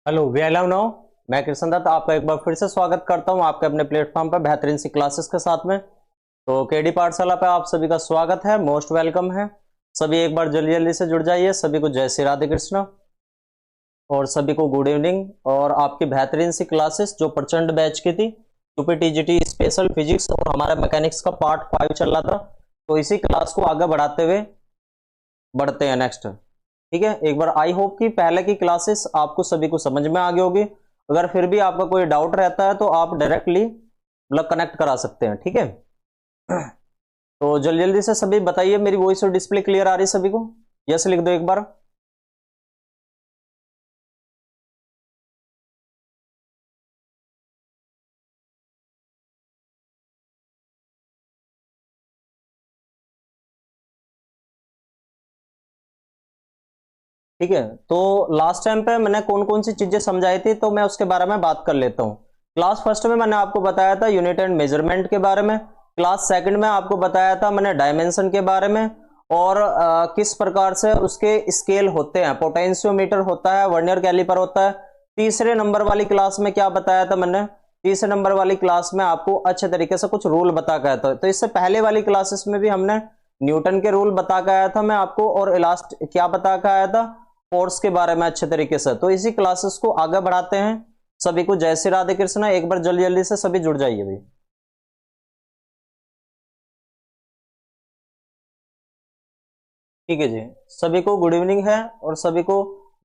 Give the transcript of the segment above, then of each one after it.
Hello we I love now. मैं कृष्ण दत्त आपका एक बार फिर से स्वागत करता हूं आपके अपने प्लेटफॉर्म पर बेहतरीन सी क्लासेस के साथ में। तो केडी पाठशाला पे आप सभी का स्वागत है, मोस्ट वेलकम है। सभी एक बार जल्दी जल्दी से जुड़ जाइए। सभी को जय श्री राधे कृष्ण और सभी को गुड इवनिंग। और आपकी बेहतरीन सी क्लासेस जो प्रचंड बैच की थी, यूपी टीजीटी स्पेशल फिजिक्स और हमारा मैकेनिक्स का पार्ट 5 चल रहा था, तो इसी क्लास को आगे बढ़ाते हुए बढ़ते हैं नेक्स्ट। ठीक है, एक बार आई होप कि पहले की क्लासेस आपको सभी को समझ में आ गई होगी। अगर फिर भी आपका कोई डाउट रहता है तो आप डायरेक्टली मतलब कनेक्ट करा सकते हैं। ठीक है, तो जल्दी जल्दी से सभी बताइए, मेरी वॉइस और डिस्प्ले क्लियर आ रही है सभी को? यस लिख दो एक बार। ठीक है, तो लास्ट टाइम पे मैंने कौन कौन सी चीजें समझाई थी तो मैं उसके बारे में बात कर लेता हूं। क्लास फर्स्ट में मैंने आपको बताया था यूनिट एंड मेजरमेंट के बारे में। क्लास सेकंड में आपको बताया था मैंने डायमेंशन के बारे में और किस प्रकार से उसके स्केल होते हैं, पोटेंशियोमीटर होता है, वर्नियर कैलिपर होता है। तीसरे नंबर वाली क्लास में क्या बताया था मैंने? तीसरे नंबर वाली क्लास में आपको अच्छे तरीके से कुछ रूल बता के आया था। तो इससे पहले वाली क्लासेस में भी हमने न्यूटन के रूल बता के आया था मैं आपको, और इलास्ट क्या बता के आया था, फोर्स के बारे में अच्छे तरीके से। तो इसी क्लासेस को आगे बढ़ाते हैं। सभी को जय श्री राधे कृष्ण। एक बार जल्दी जल्दी से सभी जुड़ जाइए भाई। ठीक है जी, सभी को गुड इवनिंग है और सभी को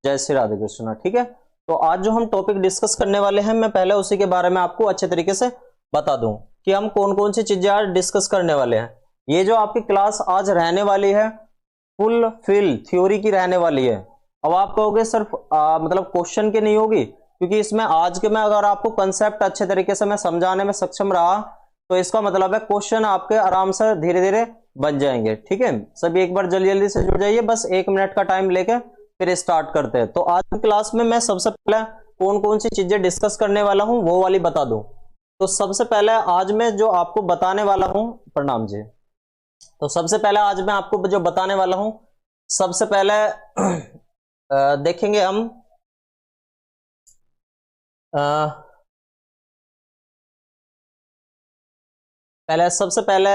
जय श्री राधे कृष्ण। ठीक है, तो आज जो हम टॉपिक डिस्कस करने वाले हैं, मैं पहले उसी के बारे में आपको अच्छे तरीके से बता दूं कि हम कौन कौन सी चीजें आज डिस्कस करने वाले हैं। ये जो आपकी क्लास आज रहने वाली है फुल फिल थ्योरी की रहने वाली है। अब आप कहोगे सिर्फ मतलब क्वेश्चन की नहीं होगी, क्योंकि इसमें आज के में अगर आपको कंसेप्ट अच्छे तरीके से मैं समझाने में सक्षम रहा तो इसका मतलब है क्वेश्चन आपके आराम से धीरे धीरे बन जाएंगे। ठीक है, सभी एक बार जल्दी जल्दी से जुड़ जाइए, बस 1 मिनट का टाइम लेके फिर स्टार्ट करते हैं। तो आज की क्लास में मैं सबसे पहले कौन कौन सी चीजें डिस्कस करने वाला हूं वो वाली बता दूं। तो सबसे पहले आज मैं जो आपको बताने वाला हूं, प्रणाम जी। तो सबसे पहले आज मैं आपको जो बताने वाला हूं, सबसे पहले देखेंगे हम पहले सबसे पहले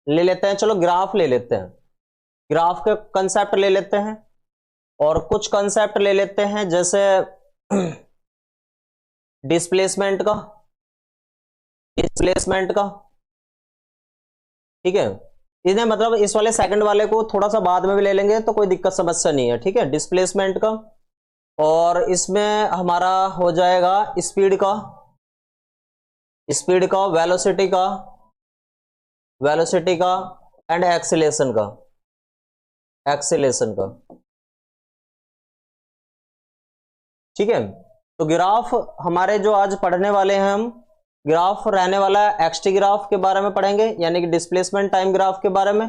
ले लेते हैं, चलो ग्राफ ले लेते हैं। ग्राफ के कंसेप्ट ले लेते हैं और कुछ कंसेप्ट ले लेते हैं, जैसे डिस्प्लेसमेंट का। डिस्प्लेसमेंट का ठीक है, इन्हें मतलब इस वाले सेकंड वाले को थोड़ा सा बाद में भी ले लेंगे तो कोई दिक्कत समस्या नहीं है। ठीक है, डिस्प्लेसमेंट का, और इसमें हमारा हो जाएगा स्पीड का, स्पीड का, वेलोसिटी का, वेलोसिटी का एंड एक्सीलेशन का, एक्सीलेशन का। ठीक है, तो ग्राफ हमारे जो आज पढ़ने वाले हैं हम, ग्राफ रहने वाला है एक्सटी ग्राफ के बारे में पढ़ेंगे, यानी कि डिस्प्लेसमेंट टाइम ग्राफ के बारे में,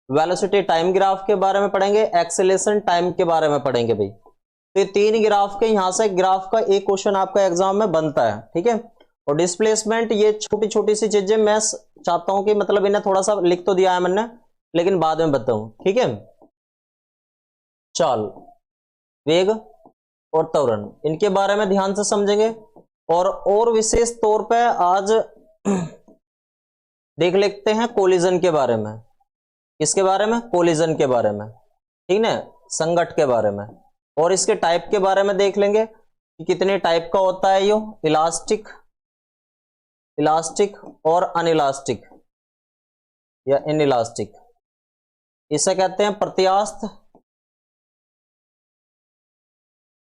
वेलोसिटी टाइम ग्राफ के बारे में पढ़ेंगे, एक्सीलेशन टाइम के बारे में पढ़ेंगे भाई। तो ये 3 ग्राफ के, यहां से ग्राफ का एक क्वेश्चन आपका एग्जाम में बनता है। ठीक है, और डिस्प्लेसमेंट ये छोटी छोटी सी चीजें मैं चाहता हूं कि मतलब इन्हें थोड़ा सा लिख तो दिया है मैंने, लेकिन बाद में बताऊं। ठीक है, चाल, वेग और त्वरण, इनके बारे में ध्यान से समझेंगे। और विशेष तौर पे आज देख लेते हैं कोलिजन के बारे में। किसके बारे में? कोलिजन के बारे में। ठीक है, संघट के बारे में, और इसके टाइप के बारे में देख लेंगे कि कितने टाइप का होता है। यो इलास्टिक, इलास्टिक और अनइलास्टिक या इनइलास्टिक। इसे कहते हैं प्रत्यास्थ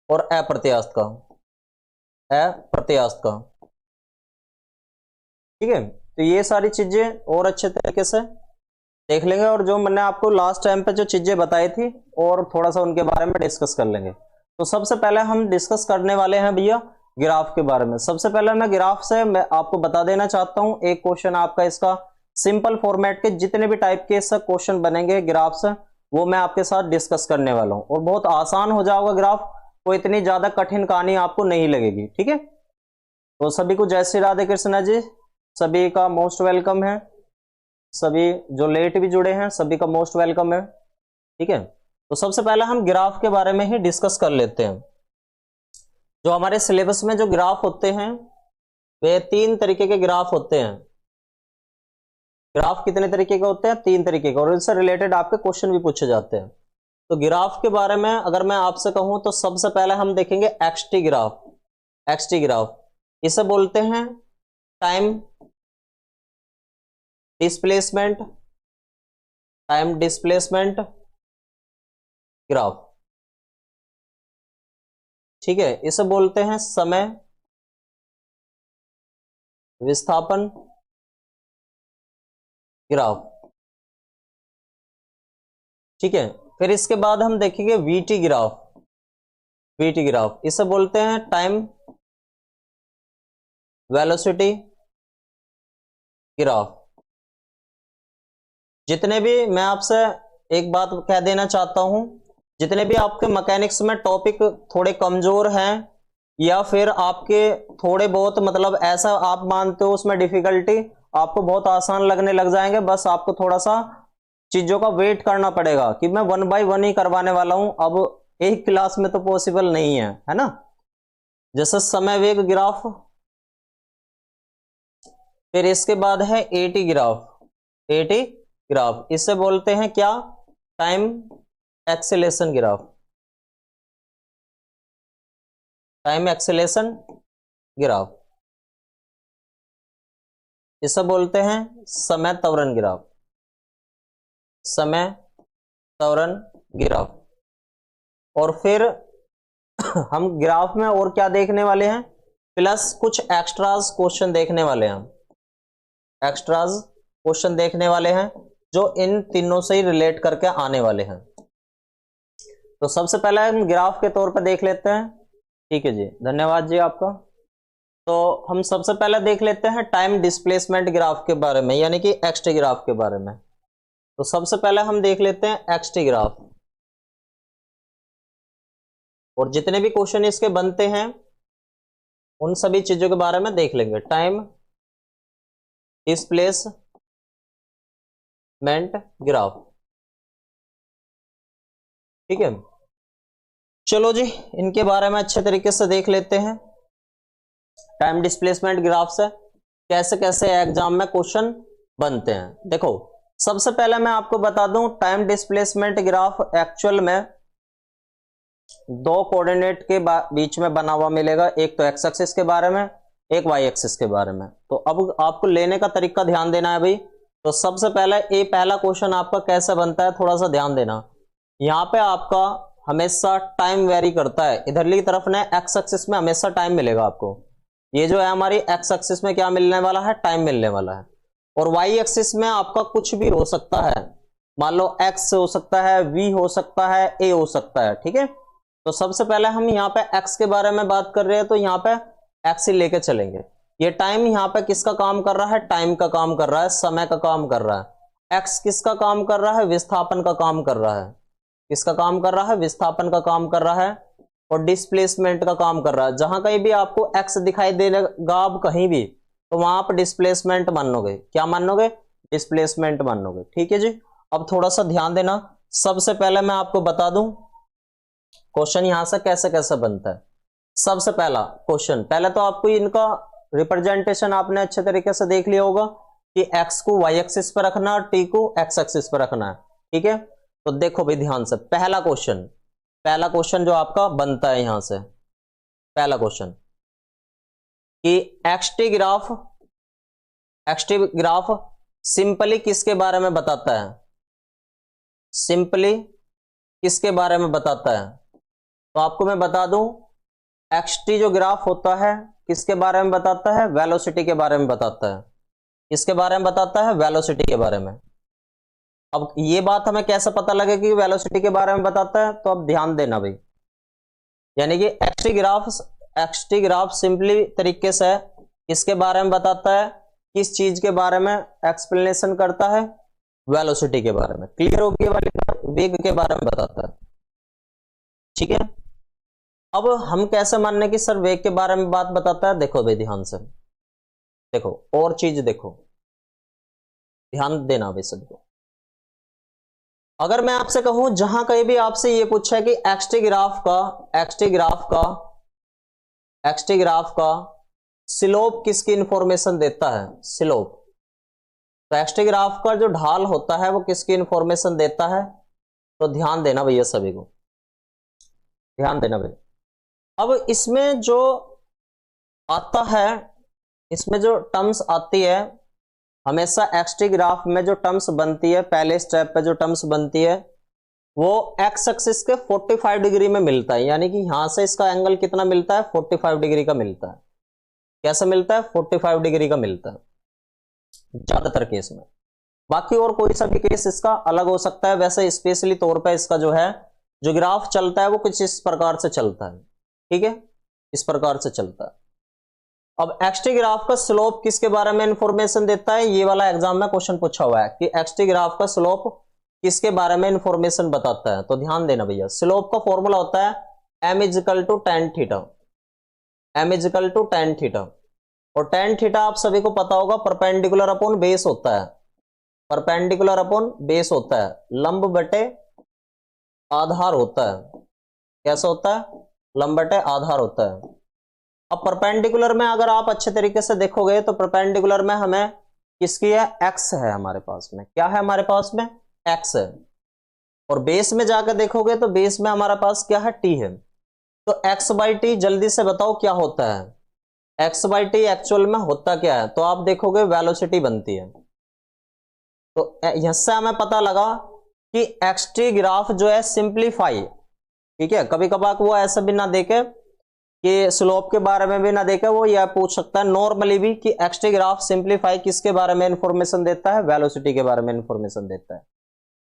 और अप्रत्यास्थ का, अप्रत्यास्थ का। ठीक है, तो ये सारी चीजें और अच्छे तरीके से देख लेंगे, और जो मैंने आपको लास्ट टाइम पे जो चीजें बताई थी और थोड़ा सा उनके बारे में डिस्कस कर लेंगे। तो सबसे पहले हम डिस्कस करने वाले हैं भैया ग्राफ के बारे में। सबसे पहले मैं ग्राफ से मैं आपको बता देना चाहता हूं, एक क्वेश्चन आपका इसका सिंपल फॉर्मेट के जितने भी टाइप के इसका क्वेश्चन बनेंगे ग्राफ से, वो मैं आपके साथ डिस्कस करने वाला हूं, और बहुत आसान हो जाएगा ग्राफ, कोई इतनी ज्यादा कठिन कहानी आपको नहीं लगेगी। ठीक है, तो सभी को जय श्री राधे कृष्णा जी, सभी का मोस्ट वेलकम है। सभी जो लेट भी जुड़े हैं सभी का मोस्ट वेलकम है। ठीक है, तो सबसे पहले हम ग्राफ के बारे में ही डिस्कस कर लेते हैं। जो हमारे सिलेबस में जो ग्राफ होते हैं वे 3 तरीके के ग्राफ होते हैं। ग्राफ कितने तरीके के होते हैं? 3 तरीके के, और इनसे रिलेटेड आपके क्वेश्चन भी पूछे जाते हैं। तो ग्राफ के बारे में अगर मैं आपसे कहूं तो सबसे पहले हम देखेंगे एक्सटी ग्राफ। एक्सटी ग्राफ इसे बोलते हैं time displacement, time displacement graph. ठीक है, इसे बोलते हैं समय विस्थापन ग्राफ। ठीक है, फिर इसके बाद हम देखेंगे वीटी ग्राफ। वीटी ग्राफ इसे बोलते हैं टाइम वेलोसिटी ग्राफ। जितने भी, मैं आपसे एक बात कह देना चाहता हूं, जितने भी आपके मैकेनिक्स में टॉपिक थोड़े कमजोर हैं या फिर आपके थोड़े बहुत मतलब ऐसा आप मानते हो उसमें डिफिकल्टी, आपको बहुत आसान लगने लग जाएंगे, बस आपको थोड़ा सा चीजों का वेट करना पड़ेगा कि मैं 1 बाय 1 ही करवाने वाला हूं। अब एक क्लास में तो पॉसिबल नहीं है ना। जैसे समय वेग ग्राफ, फिर इसके बाद है एटी ग्राफ। एटी ग्राफ इसे बोलते हैं क्या? Time acceleration graph. Time acceleration graph इसे बोलते हैं समय त्वरण ग्राफ। समय त्वरण ग्राफ। और फिर हम ग्राफ में और क्या देखने वाले हैं? प्लस कुछ एक्स्ट्राज क्वेश्चन देखने वाले हैं। एक्स्ट्राज क्वेश्चन देखने वाले हैं जो इन तीनों से ही रिलेट करके आने वाले हैं। तो सबसे पहले हम ग्राफ के तौर पर देख लेते हैं। ठीक है जी, धन्यवाद जी आपका। तो हम सबसे पहले देख लेते हैं टाइम डिस्प्लेसमेंट ग्राफ के बारे में, यानी कि एक्सटी ग्राफ के बारे में। तो सबसे पहले हम देख लेते हैं एक्सटी ग्राफ, और जितने भी क्वेश्चन इसके बनते हैं उन सभी चीजों के बारे में देख लेंगे। Time displacement graph. ठीक है, चलो जी इनके बारे में अच्छे तरीके से देख लेते हैं। टाइम डिस्प्लेसमेंट ग्राफ से कैसे कैसे एग्जाम में क्वेश्चन बनते हैं। देखो, सबसे पहले मैं आपको बता दूं, टाइम डिस्प्लेसमेंट ग्राफ एक्चुअल में 2 कोऑर्डिनेट के बीच में बना हुआ मिलेगा। एक तो एक्स एक्सिस के बारे में, एक वाई एक्सिस के बारे में। तो अब आपको लेने का तरीका ध्यान देना है भाई। तो सबसे पहले ये पहला क्वेश्चन आपका कैसे बनता है, थोड़ा सा ध्यान देना। यहाँ पे आपका हमेशा टाइम वेरी करता है। इधरली तरफ ने एक्स एक्सिस में हमेशा टाइम मिलेगा आपको। ये जो है हमारी एक्स एक्सिस में क्या मिलने वाला है? टाइम मिलने वाला है। और वाई एक्सिस में आपका कुछ भी हो सकता है, मान लो एक्स हो सकता है, वी हो सकता है, ए हो सकता है। ठीक है, तो सबसे पहले हम यहाँ पे एक्स के बारे में बात कर रहे हैं, तो यहाँ पे एक्स ही लेके चलेंगे। ये टाइम यहाँ पे किसका काम कर रहा है? टाइम का काम कर रहा है, समय का काम कर रहा है। एक्स किसका काम कर रहा है? विस्थापन का काम कर रहा है। किसका काम कर रहा है? विस्थापन का काम कर रहा है। और डिस्प्लेसमेंट का काम कर रहा है। जहां कहीं भी आपको एक्स दिखाई देगा अब कहीं भी, तो वहां पर डिस्प्लेसमेंट मानोगे। क्या मानोगे? डिस्प्लेसमेंट मानोगे। ठीक है जी, अब थोड़ा सा ध्यान देना। सबसे पहले मैं आपको बता दूं क्वेश्चन यहां से कैसे कैसे बनता है। सबसे पहला क्वेश्चन, पहले तो आपको इनका रिप्रेजेंटेशन आपने अच्छे तरीके से देख लिया होगा कि एक्स को वाई एक्सिस पर रखना और टी को एक्स एक्सिस पर रखना है। ठीक है, तो देखो भाई ध्यान से, पहला क्वेश्चन जो आपका बनता है यहां से, पहला क्वेश्चन कि एक्सटी ग्राफ सिंपली किसके बारे में बताता है? सिंपली किसके बारे में बताता है? तो आपको मैं बता दूं, एक्सटी जो ग्राफ होता है किसके बारे में बताता है? वेलोसिटी के बारे में बताता है। किसके बारे में बताता है? वेलोसिटी के बारे में। अब ये बात हमें कैसे पता लगे कि वेलोसिटी के बारे में बताता है? तो अब ध्यान देना भाई, यानी कि एक्सटी ग्राफ सिंपली तरीके से किसके बारे में बताता है? किस चीज के बारे में एक्सप्लेनेशन करता है? वेलोसिटी के बारे में। क्लियर हो गई वाली बात? वेग के बारे में बताता है। ठीक है, अब हम कैसे मानने कि सर वेग के बारे में बात बताता है? देखो भाई ध्यान से देखो, और चीज देखो, ध्यान देना भाई सबको। अगर मैं आपसे कहूं, जहां कहीं भी आपसे ये पूछा है कि एक्सटी ग्राफ का एक्सटी ग्राफ का स्लोप किसकी इंफॉर्मेशन देता है? स्लोप। तो एक्सटी ग्राफ का जो ढाल होता है वो किसकी इंफॉर्मेशन देता है? तो ध्यान देना भैया, सभी को ध्यान देना भैया। अब इसमें जो आता है, इसमें जो टर्म्स आती है, हमेशा एक्सटी ग्राफ में जो टर्म्स बनती है, पहले स्टेप पे जो टर्म्स बनती है वो एक्स एक्सिस के 45 डिग्री में मिलता है, यानी कि यहां से इसका एंगल कितना मिलता है? 45 डिग्री का मिलता है। कैसे मिलता है? 45 डिग्री का मिलता है ज्यादातर केस में। बाकी और कोई सा भी केस इसका अलग हो सकता है। वैसे स्पेशली तौर पे इसका जो है, जो ग्राफ चलता है वो कुछ इस प्रकार से चलता है, ठीक है, इस प्रकार से चलता है। अब एक्सटी ग्राफ का स्लोप किसके बारे में इंफॉर्मेशन देता है? ये वाला एग्जाम में क्वेश्चन पूछा हुआ है कि एक्सटी ग्राफ का स्लोप किसके बारे में इंफॉर्मेशन बताता है। तो ध्यान देना भैया, स्लोप का फॉर्मूला होता है m equal to tan theta, m equal to tan theta. और टेन थीटा आप सभी को पता होगा परपेंडिकुलर अपॉन बेस होता है, परपेंडिकुलर अपॉन बेस होता है, लंब बटे आधार होता है। कैसा होता है? लंब बटे आधार होता है। अब परपेंडिकुलर में अगर आप अच्छे तरीके से देखोगे तो परपेंडिकुलर में हमें किसकी है? एक्स है हमारे पास में। क्या है हमारे पास में? एक्स है। और बेस में जाकर देखोगे तो बेस में हमारे पास क्या है? टी है। तो एक्स बाई टी जल्दी से बताओ क्या होता है? एक्स बाई टी एक्चुअल में होता क्या है? तो आप देखोगे वेलोसिटी बनती है। तो यहां से हमें पता लगा कि एक्सटी ग्राफ जो है सिंप्लीफाई, ठीक है, कभी कभार वो ऐसा भी ना देखे कि स्लोप के बारे में भी ना देखे, वो यह पूछ सकता है नॉर्मली भी कि एक्सटी ग्राफ सिंप्लीफाई किसके बारे में इंफॉर्मेशन देता है? वेलोसिटी के बारे में इंफॉर्मेशन देता है।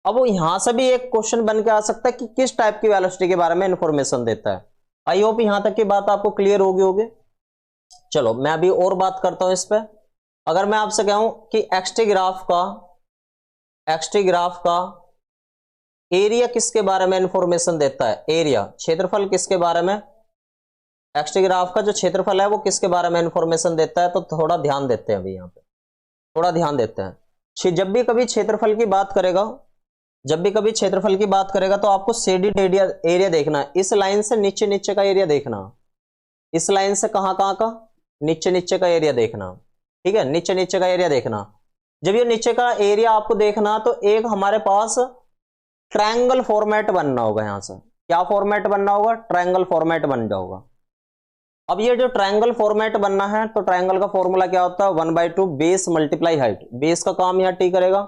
अब वो यहां से भी एक क्वेश्चन बन के आ सकता है कि किस टाइप की वेलोसिटी के बारे में इंफॉर्मेशन देता है। आई होप यहां तक की बात आपको क्लियर होगी। चलो मैं अभी और बात करता हूं इस पे। अगर मैं आपसे कहूं कि एक्सटी ग्राफ का एरिया किसके बारे में इंफॉर्मेशन देता है? एरिया, क्षेत्रफल किसके बारे में? एक्सटी ग्राफ का जो क्षेत्रफल है वो किसके बारे में इंफॉर्मेशन देता है? तो थोड़ा ध्यान देते हैं अभी यहाँ पे, थोड़ा ध्यान देते हैं। जब भी कभी क्षेत्रफल की बात करेगा, जब भी कभी क्षेत्रफल की बात करेगा तो आपको शेडिड एरिया देखना है। इस लाइन से नीचे नीचे का एरिया देखना, इस लाइन से कहां का? नीचे नीचे का एरिया देखना, ठीक है, नीचे नीचे का एरिया देखना। जब ये नीचे का एरिया आपको देखना तो एक हमारे पास ट्रायंगल फॉर्मेट बनना होगा। यहां से क्या फॉर्मेट बनना होगा? ट्रायंगल फॉर्मेट बन जाओगा। अब ये जो ट्रायंगल फॉर्मेट बनना है तो ट्रायंगल का फॉर्मूला क्या होता है? 1/2 बेस मल्टीप्लाई हाइट। बेस का काम यहाँ टी करेगा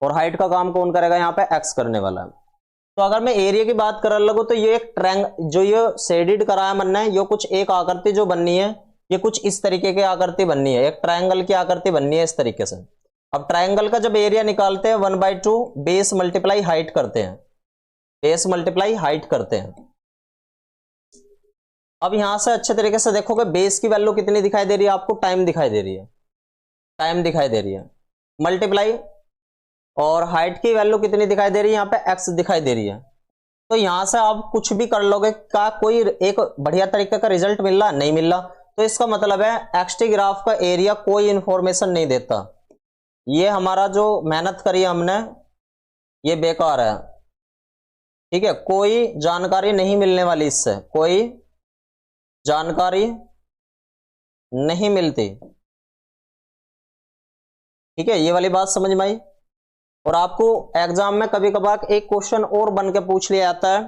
और हाइट का काम कौन करेगा? यहाँ पे एक्स करने वाला है। तो अगर मैं एरिया की बात करने लगूं तो ये एक जो ये शेडिड कराया बनना है, ये कुछ एक आकृति जो बननी है, ये कुछ इस तरीके की आकृति बननी है, एक ट्रायंगल की आकृति बननी है इस तरीके से। अब ट्रायंगल का जब एरिया निकालते हैं 1/2 बेस मल्टीप्लाई हाइट करते हैं, बेस मल्टीप्लाई हाइट करते हैं। अब यहां से अच्छे तरीके से देखोगे बेस की वैल्यू कितनी दिखाई दे रही है आपको? टाइम दिखाई दे रही है, टाइम दिखाई दे रही है, मल्टीप्लाई, और हाइट की वैल्यू कितनी दिखाई दे रही है? यहाँ पे एक्स दिखाई दे रही है। तो यहां से आप कुछ भी कर लोगे, क्या कोई एक बढ़िया तरीके का रिजल्ट मिल रहा? नहीं मिल रहा। तो इसका मतलब है एक्सटी ग्राफ का एरिया कोई इंफॉर्मेशन नहीं देता। ये हमारा जो मेहनत करी हमने ये बेकार है, ठीक है, कोई जानकारी नहीं मिलने वाली, इससे कोई जानकारी नहीं मिलती, ठीक है, ये वाली बात समझ में आई। और आपको एग्जाम में कभी कभार एक क्वेश्चन और बन के पूछ लिया जाता है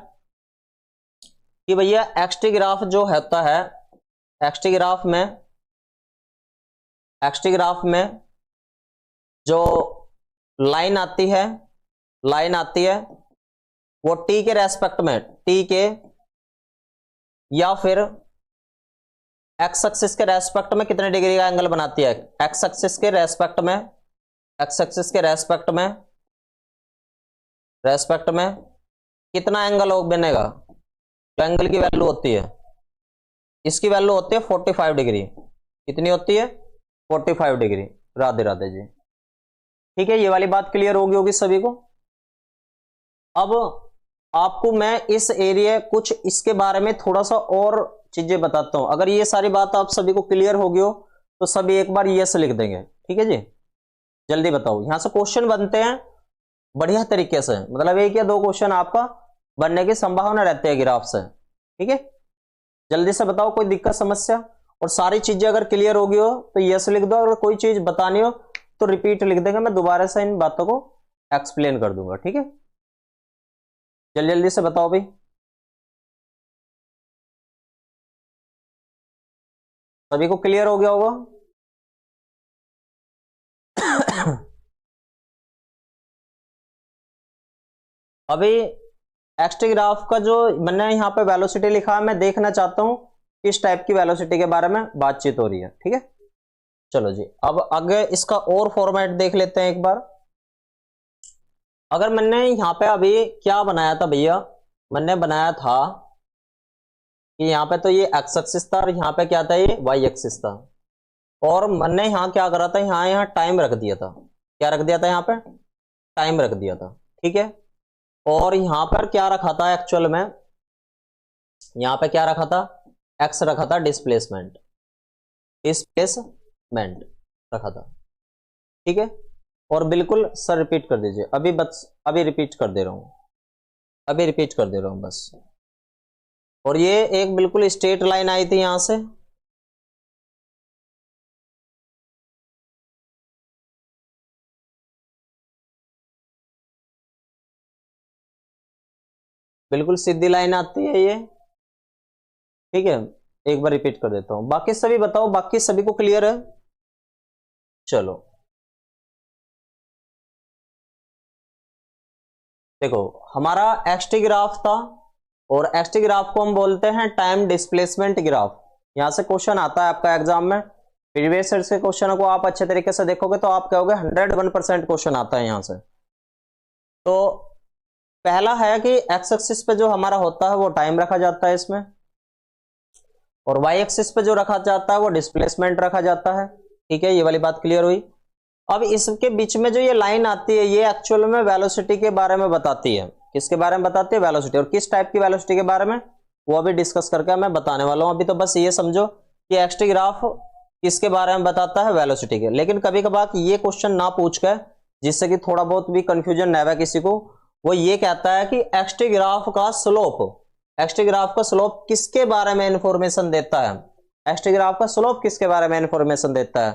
कि भैया एक्सटी ग्राफ जो होता है, एक्सटी ग्राफ में जो लाइन आती है वो टी के रेस्पेक्ट में, टी के या फिर एक्स एक्सिस के रेस्पेक्ट में कितने डिग्री का एंगल बनाती है? एक्स एक्सिस के रेस्पेक्ट में कितना एंगल बनेगा? जो एंगल की वैल्यू होती है, इसकी वैल्यू होती है 45 डिग्री। कितनी होती है? 45 डिग्री। राधे राधे जी, ठीक है, ये वाली बात क्लियर होगी सभी को। अब आपको मैं इस एरिया कुछ इसके बारे में थोड़ा सा और चीजें बताता हूं। अगर ये सारी बात आप सभी को क्लियर होगी हो तो सभी एक बार यस लिख देंगे, ठीक है जी। जल्दी बताओ, यहां से क्वेश्चन बनते हैं बढ़िया तरीके से, मतलब एक या दो क्वेश्चन आपका बनने की संभावना रहती है ग्राफ से, ठीक है। जल्दी से बताओ, कोई दिक्कत समस्या? और सारी चीजें अगर क्लियर होगी हो तो यस लिख दो, अगर कोई चीज बतानी हो तो रिपीट लिख देंगे, मैं दोबारा से इन बातों को एक्सप्लेन कर दूंगा, ठीक है? जल्दी जल्दी से बताओ भाई। सभी को क्लियर हो गया होगा? अभी एक्स टी ग्राफ का जो मैंने यहाँ पे वेलोसिटी लिखा है, मैं देखना चाहता हूं किस टाइप की वेलोसिटी के बारे में बातचीत हो रही है, ठीक है? चलो जी, अब आगे इसका और फॉर्मेट देख लेते हैं एक बार। अगर मैंने यहाँ पे अभी क्या बनाया था भैया, मैंने बनाया था कि यहाँ पे तो ये एक्स एक्सिस था और यहाँ पे क्या था, ये वाई एक्सिस था, और मैंने यहाँ क्या करा था, यहाँ टाइम रख दिया था। क्या रख दिया था? यहाँ पे टाइम रख दिया था, ठीक है? और यहाँ पर क्या रखा था एक्चुअल में, यहाँ पे क्या रखा था, एक्स रखा था, डिस्प्लेसमेंट रखा था, ठीक है? और बिल्कुल सर रिपीट कर दीजिए, अभी बस अभी रिपीट कर दे रहा हूं, अभी रिपीट कर दे रहा हूं बस। और ये एक बिल्कुल स्ट्रेट लाइन आई थी यहां से, बिल्कुल सीधी लाइन आती है ये, ठीक है? एक बार रिपीट कर देता हूं, बाकी सभी बताओ, बाकी सभी को क्लियर है? चलो देखो, हमारा एक्सटी ग्राफ था, और एक्सटी ग्राफ को हम बोलते हैं टाइम डिस्प्लेसमेंट ग्राफ। यहां से क्वेश्चन आता है आपका एग्जाम में, प्रीवियस ईयर के क्वेश्चनों को आप अच्छे तरीके से देखोगे तो आप कहोगे 101% क्वेश्चन आता है यहां से। तो पहला है कि एक्स एक्सिस पे जो हमारा होता है वो टाइम रखा जाता है इसमें, और वाई एक्सिस पे जो रखा जाता है वो डिस्प्लेसमेंट रखा जाता है, ठीक है? ये वाली बात क्लियर हुई। अब इसके बीच में जो ये लाइन आती है, ये एक्चुअल में वेलोसिटी के बारे में बताती है। किसके बारे में बताती है? वेलोसिटी। और किस टाइप की वेलोसिटी के बारे में, वो अभी डिस्कस करके मैं बताने वाला हूं। अभी तो बस ये समझो कि एक्सटी ग्राफ किसके बारे में बताता है, वेलोसिटी के। लेकिन कभी कभार ये क्वेश्चन ना पूछ कर, जिससे कि थोड़ा बहुत भी कंफ्यूजन न रहे किसी को, वो ये कहता है कि एक्सटी ग्राफ का स्लोप किसके बारे में इंफॉर्मेशन देता है, एक्सटी ग्राफ का स्लोप किसके बारे में इंफॉर्मेशन देता है।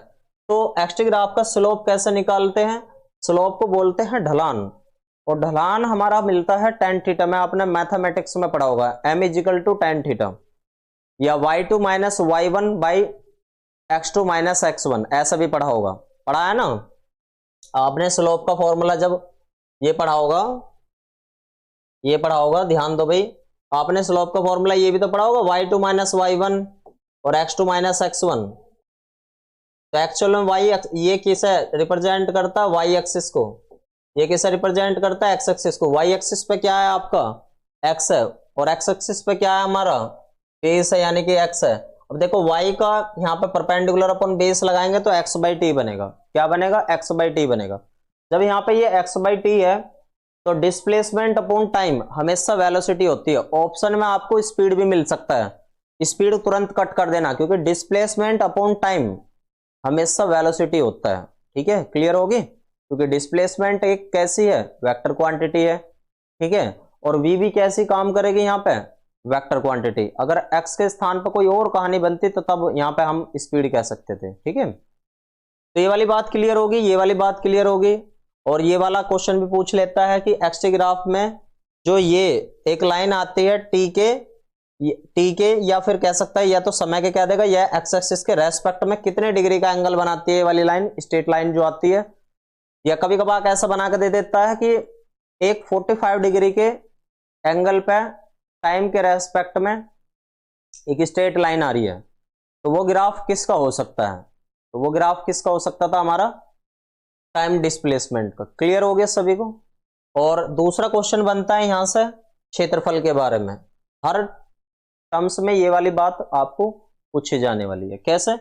तो एक्सटी ग्राफ का स्लोप कैसे निकालते हैं? स्लोप को बोलते हैं ढलान, और ढलान हमारा मिलता है tan थीटा में। आपने मैथमेटिक्स में पढ़ा होगा m = tan थीटा, या y2 - y1 / x2 - x1, ऐसा भी पढ़ा होगा, पढ़ा है ना आपने? स्लोप का फॉर्मूला जब ये पढ़ा होगा, ध्यान दो भाई, आपने स्लोप का फॉर्मूला ये भी तो पढ़ा होगा, y2 - y1 और x2 - x1। तो एक्चुअल में वाई ये किसे रिप्रेजेंट करता है? वाई एक्सिस को। ये किसे रिप्रेजेंट करता है? एक्स एक्सिस को। वाई एक्सिस पे क्या है आपका? एक्स है, और एक्स एक्सिस पे क्या है हमारा? बेस है, यानी कि एक्स है। अब देखो वाई का यहाँ पे परपेंडिकुलर अपन बेस लगाएंगे तो x/t बनेगा। क्या बनेगा? x/t बनेगा। जब यहाँ पे ये x/t है तो डिस्प्लेसमेंट अपॉन टाइम हमेशा वेलोसिटी होती है। ऑप्शन में आपको स्पीड भी मिल सकता है, स्पीड तुरंत कट कर देना, क्योंकि डिस्प्लेसमेंट अपॉन टाइम हमेशा वेलोसिटी होता है, ठीक है? क्लियर होगी? क्योंकि डिस्प्लेसमेंट एक कैसी है? वेक्टर क्वांटिटी है, ठीक है? और v भी कैसी काम करेगी यहाँ पे? Vector quantity. अगर x के स्थान पर कोई और कहानी बनती तो तब यहाँ पे हम स्पीड कह सकते थे, ठीक है? तो ये वाली बात क्लियर होगी, ये वाली बात क्लियर होगी। और ये वाला क्वेश्चन भी पूछ लेता है कि एक्स ग्राफ में जो ये एक लाइन आती है टी के, या फिर कह सकता है या तो समय के कह देगा, या एक्स एक्सिस के रेस्पेक्ट में कितने डिग्री का एंगल बनाती है ये वाली लाइन, स्ट्रेट लाइन जो आती है। या कभी कभार ऐसा बना के दे देता है कि एक 45 डिग्री के एंगल पे टाइम के रेस्पेक्ट में एक स्ट्रेट लाइन आ रही है, तो वो ग्राफ किसका हो सकता है? तो वो ग्राफ किसका हो सकता था? हमारा टाइम डिस्प्लेसमेंट का। क्लियर हो गया सभी को? और दूसरा क्वेश्चन बनता है यहां से क्षेत्रफल के बारे में। हर टर्म्स में ये वाली बात आपको पूछी जाने वाली है। कैसे?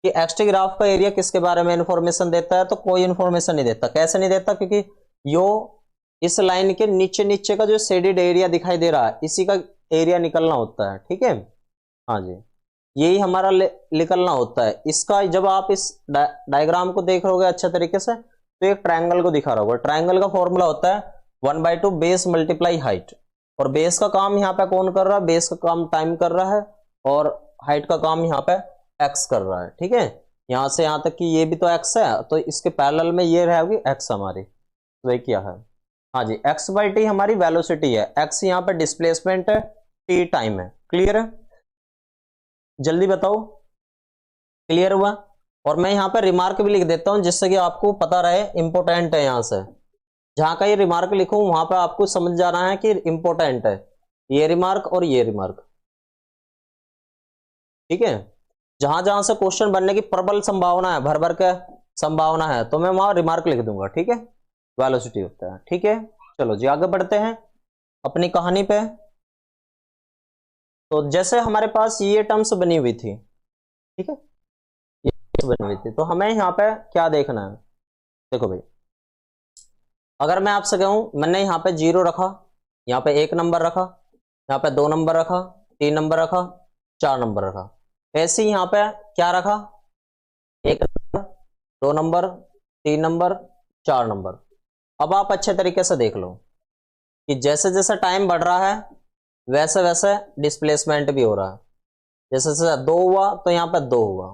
कि एक्सटी ग्राफ का एरिया किसके बारे में इंफॉर्मेशन देता है? तो कोई इंफॉर्मेशन नहीं देता। कैसे नहीं देता? क्योंकि यो इस लाइन के नीचे नीचे का जो शेडेड एरिया दिखाई दे रहा है, इसी का एरिया निकलना होता है, ठीक है? हाँ जी, यही हमारा निकलना होता है। इसका जब आप इस डायग्राम को देख रहोगे अच्छे तरीके से तो एक ट्रायंगल को दिखा रहा होगा। ट्रायंगल का फॉर्मूला होता है 1/2 बेस मल्टीप्लाई हाइट। और बेस का काम यहाँ पे कौन कर रहा है? बेस का काम टाइम कर रहा है, और हाइट का काम यहाँ पे x कर रहा है, ठीक है। यहाँ से यहाँ तक कि ये भी तो x है, तो इसके पैरेलल में ये रहेगी x हमारी, तो ये क्या है, हाँ जी, x/t हमारी वेलोसिटी है, x यहाँ पे डिस्प्लेसमेंट है, t टाइम है। क्लियर है, जल्दी बताओ, क्लियर हुआ। और मैं यहाँ पे रिमार्क भी लिख देता हूँ जिससे कि आपको पता रहे, इंपॉर्टेंट है। यहाँ से जहां का ये रिमार्क लिखूं वहां पे आपको समझ जाना है कि इंपॉर्टेंट है, ये रिमार्क और ये रिमार्क, ठीक है। जहां जहां से क्वेश्चन बनने की प्रबल संभावना है, भर भर के संभावना है, तो मैं वहां रिमार्क लिख दूंगा, ठीक है। वेलोसिटी होता है, ठीक है। चलो जी आगे बढ़ते हैं अपनी कहानी पे। तो जैसे हमारे पास ये टर्म्स बनी हुई थी, ठीक है, ये बनी हुई थी, तो हमें यहाँ पे क्या देखना है। देखो भाई, अगर मैं आपसे कहूं, मैंने यहाँ पे 0 रखा, यहाँ पे 1 नंबर रखा, यहाँ पे 2 नंबर रखा, 3 नंबर रखा, 4 नंबर रखा, ऐसे ही यहाँ पे क्या रखा, 1 नंबर, 2 नंबर, 3 नंबर, 4 नंबर। अब आप अच्छे तरीके से देख लो कि जैसे जैसे टाइम बढ़ रहा है वैसे वैसे डिस्प्लेसमेंट भी हो रहा है। जैसे जैसे 2 हुआ तो यहाँ पे 2 हुआ,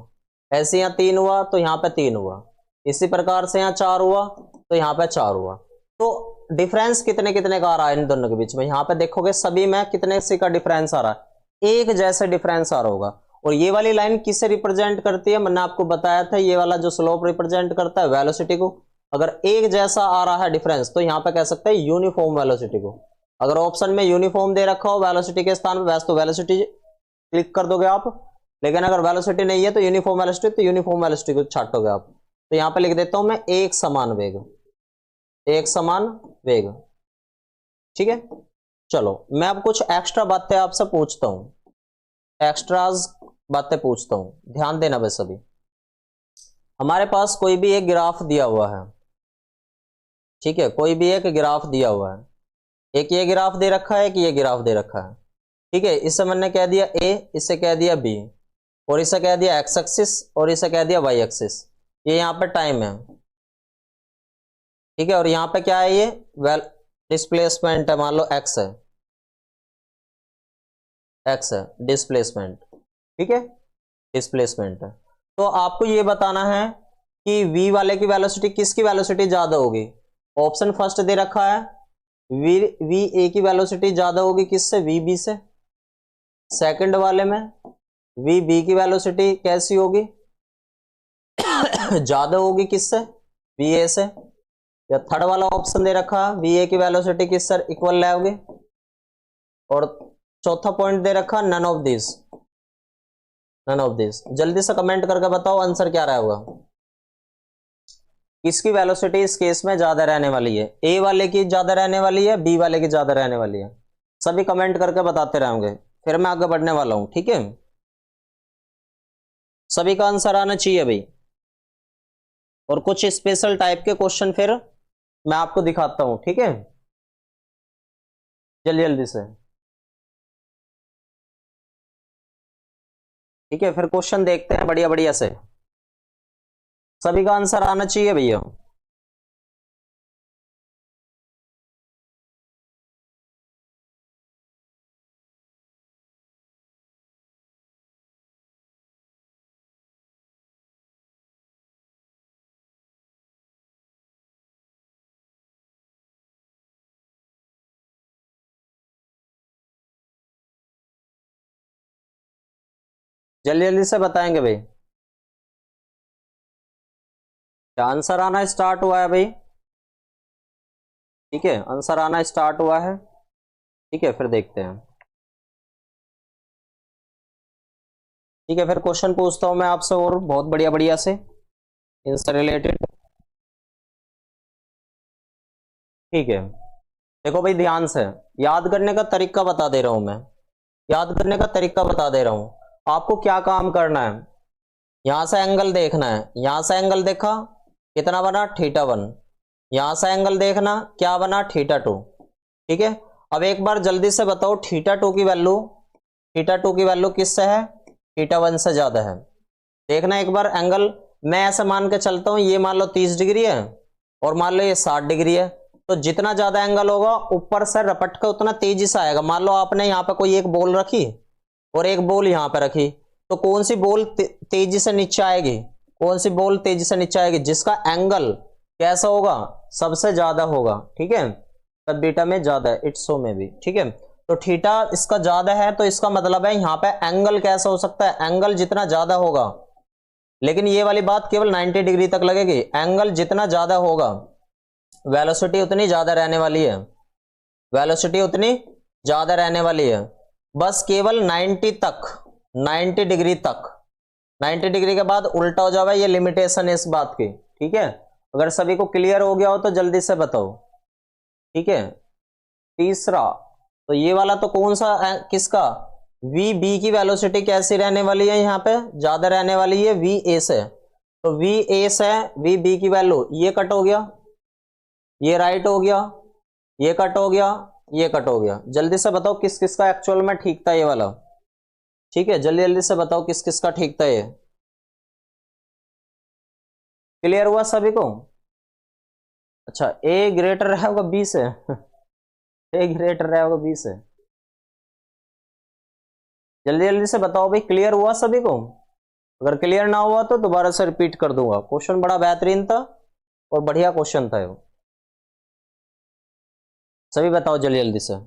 ऐसे यहाँ 3 हुआ तो यहाँ पे 3 हुआ, इसी प्रकार से यहाँ 4 हुआ तो यहाँ पे 4 हुआ। तो डिफरेंस कितने कितने का आ रहा है इन दोनों के बीच में, यहाँ पे देखोगे सभी में कितने सी का डिफरेंस आ रहा है, एक जैसे डिफरेंस आ रहा होगा। और ये वाली लाइन किससे रिप्रेजेंट करती है, मैंने आपको बताया था, ये वाला जो स्लोप रिप्रेजेंट करता है वेलोसिटी को। अगर एक जैसा आ रहा है डिफरेंस तो यहाँ पे कह सकते हैं यूनिफॉर्म वेलोसिटी को। अगर ऑप्शन में यूनिफॉर्म दे रखा हो वेलोसिटी के स्थान पे, वैसे तो वेलोसिटी क्लिक कर दोगे आप, लेकिन अगर वेलोसिटी नहीं है तो यूनिफॉर्म वेलोसिटी, तो यूनिफॉर्म वेलोसिटी को छाटोगे आप। तो यहाँ पे लिख देता हूं मैं एक समान वेग, एक समान वेग, ठीक है। चलो मैं अब कुछ एक्स्ट्रा बातें आपसे पूछता हूं, एक्स्ट्राज बातें पूछता हूं, ध्यान देना बस। अभी हमारे पास कोई भी एक ग्राफ दिया हुआ है, ठीक है, कोई भी एक ग्राफ दिया हुआ है, एक ये ग्राफ दे रखा है, एक ये ग्राफ दे रखा है, ठीक है। इससे मैंने कह दिया ए, इससे कह दिया बी, और इसे कह दिया एक्स एक्सिस, और इसे कह दिया वाई एक्सिस। ये यहाँ पे टाइम है, ठीक है, और यहाँ पे क्या है, ये वेल डिस्प्लेसमेंट है, मान लो एक्स है, एक्स है डिस्प्लेसमेंट, ठीक है, डिस्प्लेसमेंट है। तो आपको ये बताना है कि v वाले की वेलोसिटी, किसकी वेलोसिटी ज्यादा होगी। ऑप्शन फर्स्ट दे रखा है, वी ए की वेलोसिटी ज्यादा होगी किससे, वी बी से। सेकंड वाले में वी बी की वेलोसिटी कैसी होगी, ज्यादा होगी किससे, वी ए से। या थर्ड वाला ऑप्शन दे रखा है, वी ए की वेलोसिटी किससे इक्वल रहेगी। और चौथा पॉइंट दे रखा, none of this, none of this. जल्दी से कमेंट करके बताओ आंसर क्या रहेगा, किसकी वेलोसिटी इस केस में ज्यादा रहने वाली है, ए वाले की ज्यादा रहने वाली है, बी वाले की ज्यादा रहने वाली है। सभी कमेंट करके बताते रहेंगे, फिर मैं आगे बढ़ने वाला हूं, ठीक है। सभी का आंसर आना चाहिए भाई। और कुछ स्पेशल टाइप के क्वेश्चन फिर मैं आपको दिखाता हूं, ठीक है, जल्दी जल्दी से, ठीक है। फिर क्वेश्चन देखते हैं बढ़िया बढ़िया से, सभी का आंसर आना चाहिए भैया। जल्दी जल्दी से बताएंगे भाई, क्या आंसर आना स्टार्ट हुआ है भाई, ठीक है, आंसर आना स्टार्ट हुआ है, ठीक है। फिर देखते हैं, ठीक है। फिर क्वेश्चन पूछता हूं मैं आपसे और बहुत बढ़िया बढ़िया से इनसे रिलेटेड, ठीक है। देखो भाई ध्यान से, याद करने का तरीका बता दे रहा हूं मैं, याद करने का तरीका बता दे रहा हूं। आपको क्या काम करना है, यहां से एंगल देखना है, यहां से एंगल देखा कितना बना, θ1। यहां से एंगल देखना क्या बना, θ2, ठीक है। अब एक बार जल्दी से बताओ θ2 की वैल्यू, θ2 की वैल्यू किससे है, θ1 से ज्यादा है। देखना एक बार एंगल, मैं ऐसे मान के चलता हूं, ये मान लो 30 डिग्री है और मान लो ये 60 डिग्री है, तो जितना ज्यादा एंगल होगा ऊपर से रपट के उतना तेजी से आएगा। मान लो आपने यहाँ पे कोई एक बॉल रखी और एक बॉल यहां पे रखी, तो कौन सी बॉल तेजी से नीचे आएगी, कौन सी बॉल तेजी से नीचे आएगी, जिसका एंगल कैसा होगा, सबसे ज्यादा होगा, ठीक है, तब बीटा में ज्यादा है, इट्सो में भी, ठीक है। तो थीटा इसका ज्यादा है, तो इसका मतलब है यहां पे एंगल कैसा हो सकता है, एंगल जितना ज्यादा होगा, लेकिन ये वाली बात केवल 90 डिग्री तक लगेगी, एंगल जितना ज्यादा होगा वेलोसिटी उतनी ज्यादा रहने वाली है, वेलोसिटी उतनी ज्यादा रहने वाली है, बस केवल 90 तक, 90 डिग्री तक, 90 डिग्री के बाद उल्टा हो जाएगा, ये लिमिटेशन है इस बात की, ठीक है। अगर सभी को क्लियर हो गया हो तो जल्दी से बताओ, ठीक है। तीसरा, तो ये वाला तो कौन सा किसका, वी बी की वेलोसिटी कैसी रहने वाली है, यहाँ पे ज्यादा रहने वाली है वी ए से, तो वी ए से वी बी की वैल्यू, ये कट हो गया, ये राइट हो गया, ये कट हो गया, ये कट हो गया, जल्दी से बताओ किस किस का एक्चुअल में ठीक था ये वाला, ठीक है, जल्दी जल्दी से बताओ किस किस का ठीक था ये, क्लियर हुआ सभी को। अच्छा, ए ग्रेटर रहा होगा बी से ए ग्रेटर रहा होगा बी से, जल्दी जल्दी से बताओ भाई, क्लियर हुआ सभी को, अगर क्लियर ना हुआ तो दोबारा से रिपीट कर दूंगा, क्वेश्चन बड़ा बेहतरीन था और बढ़िया क्वेश्चन था वो, सभी बताओ जल्दी जल्दी से,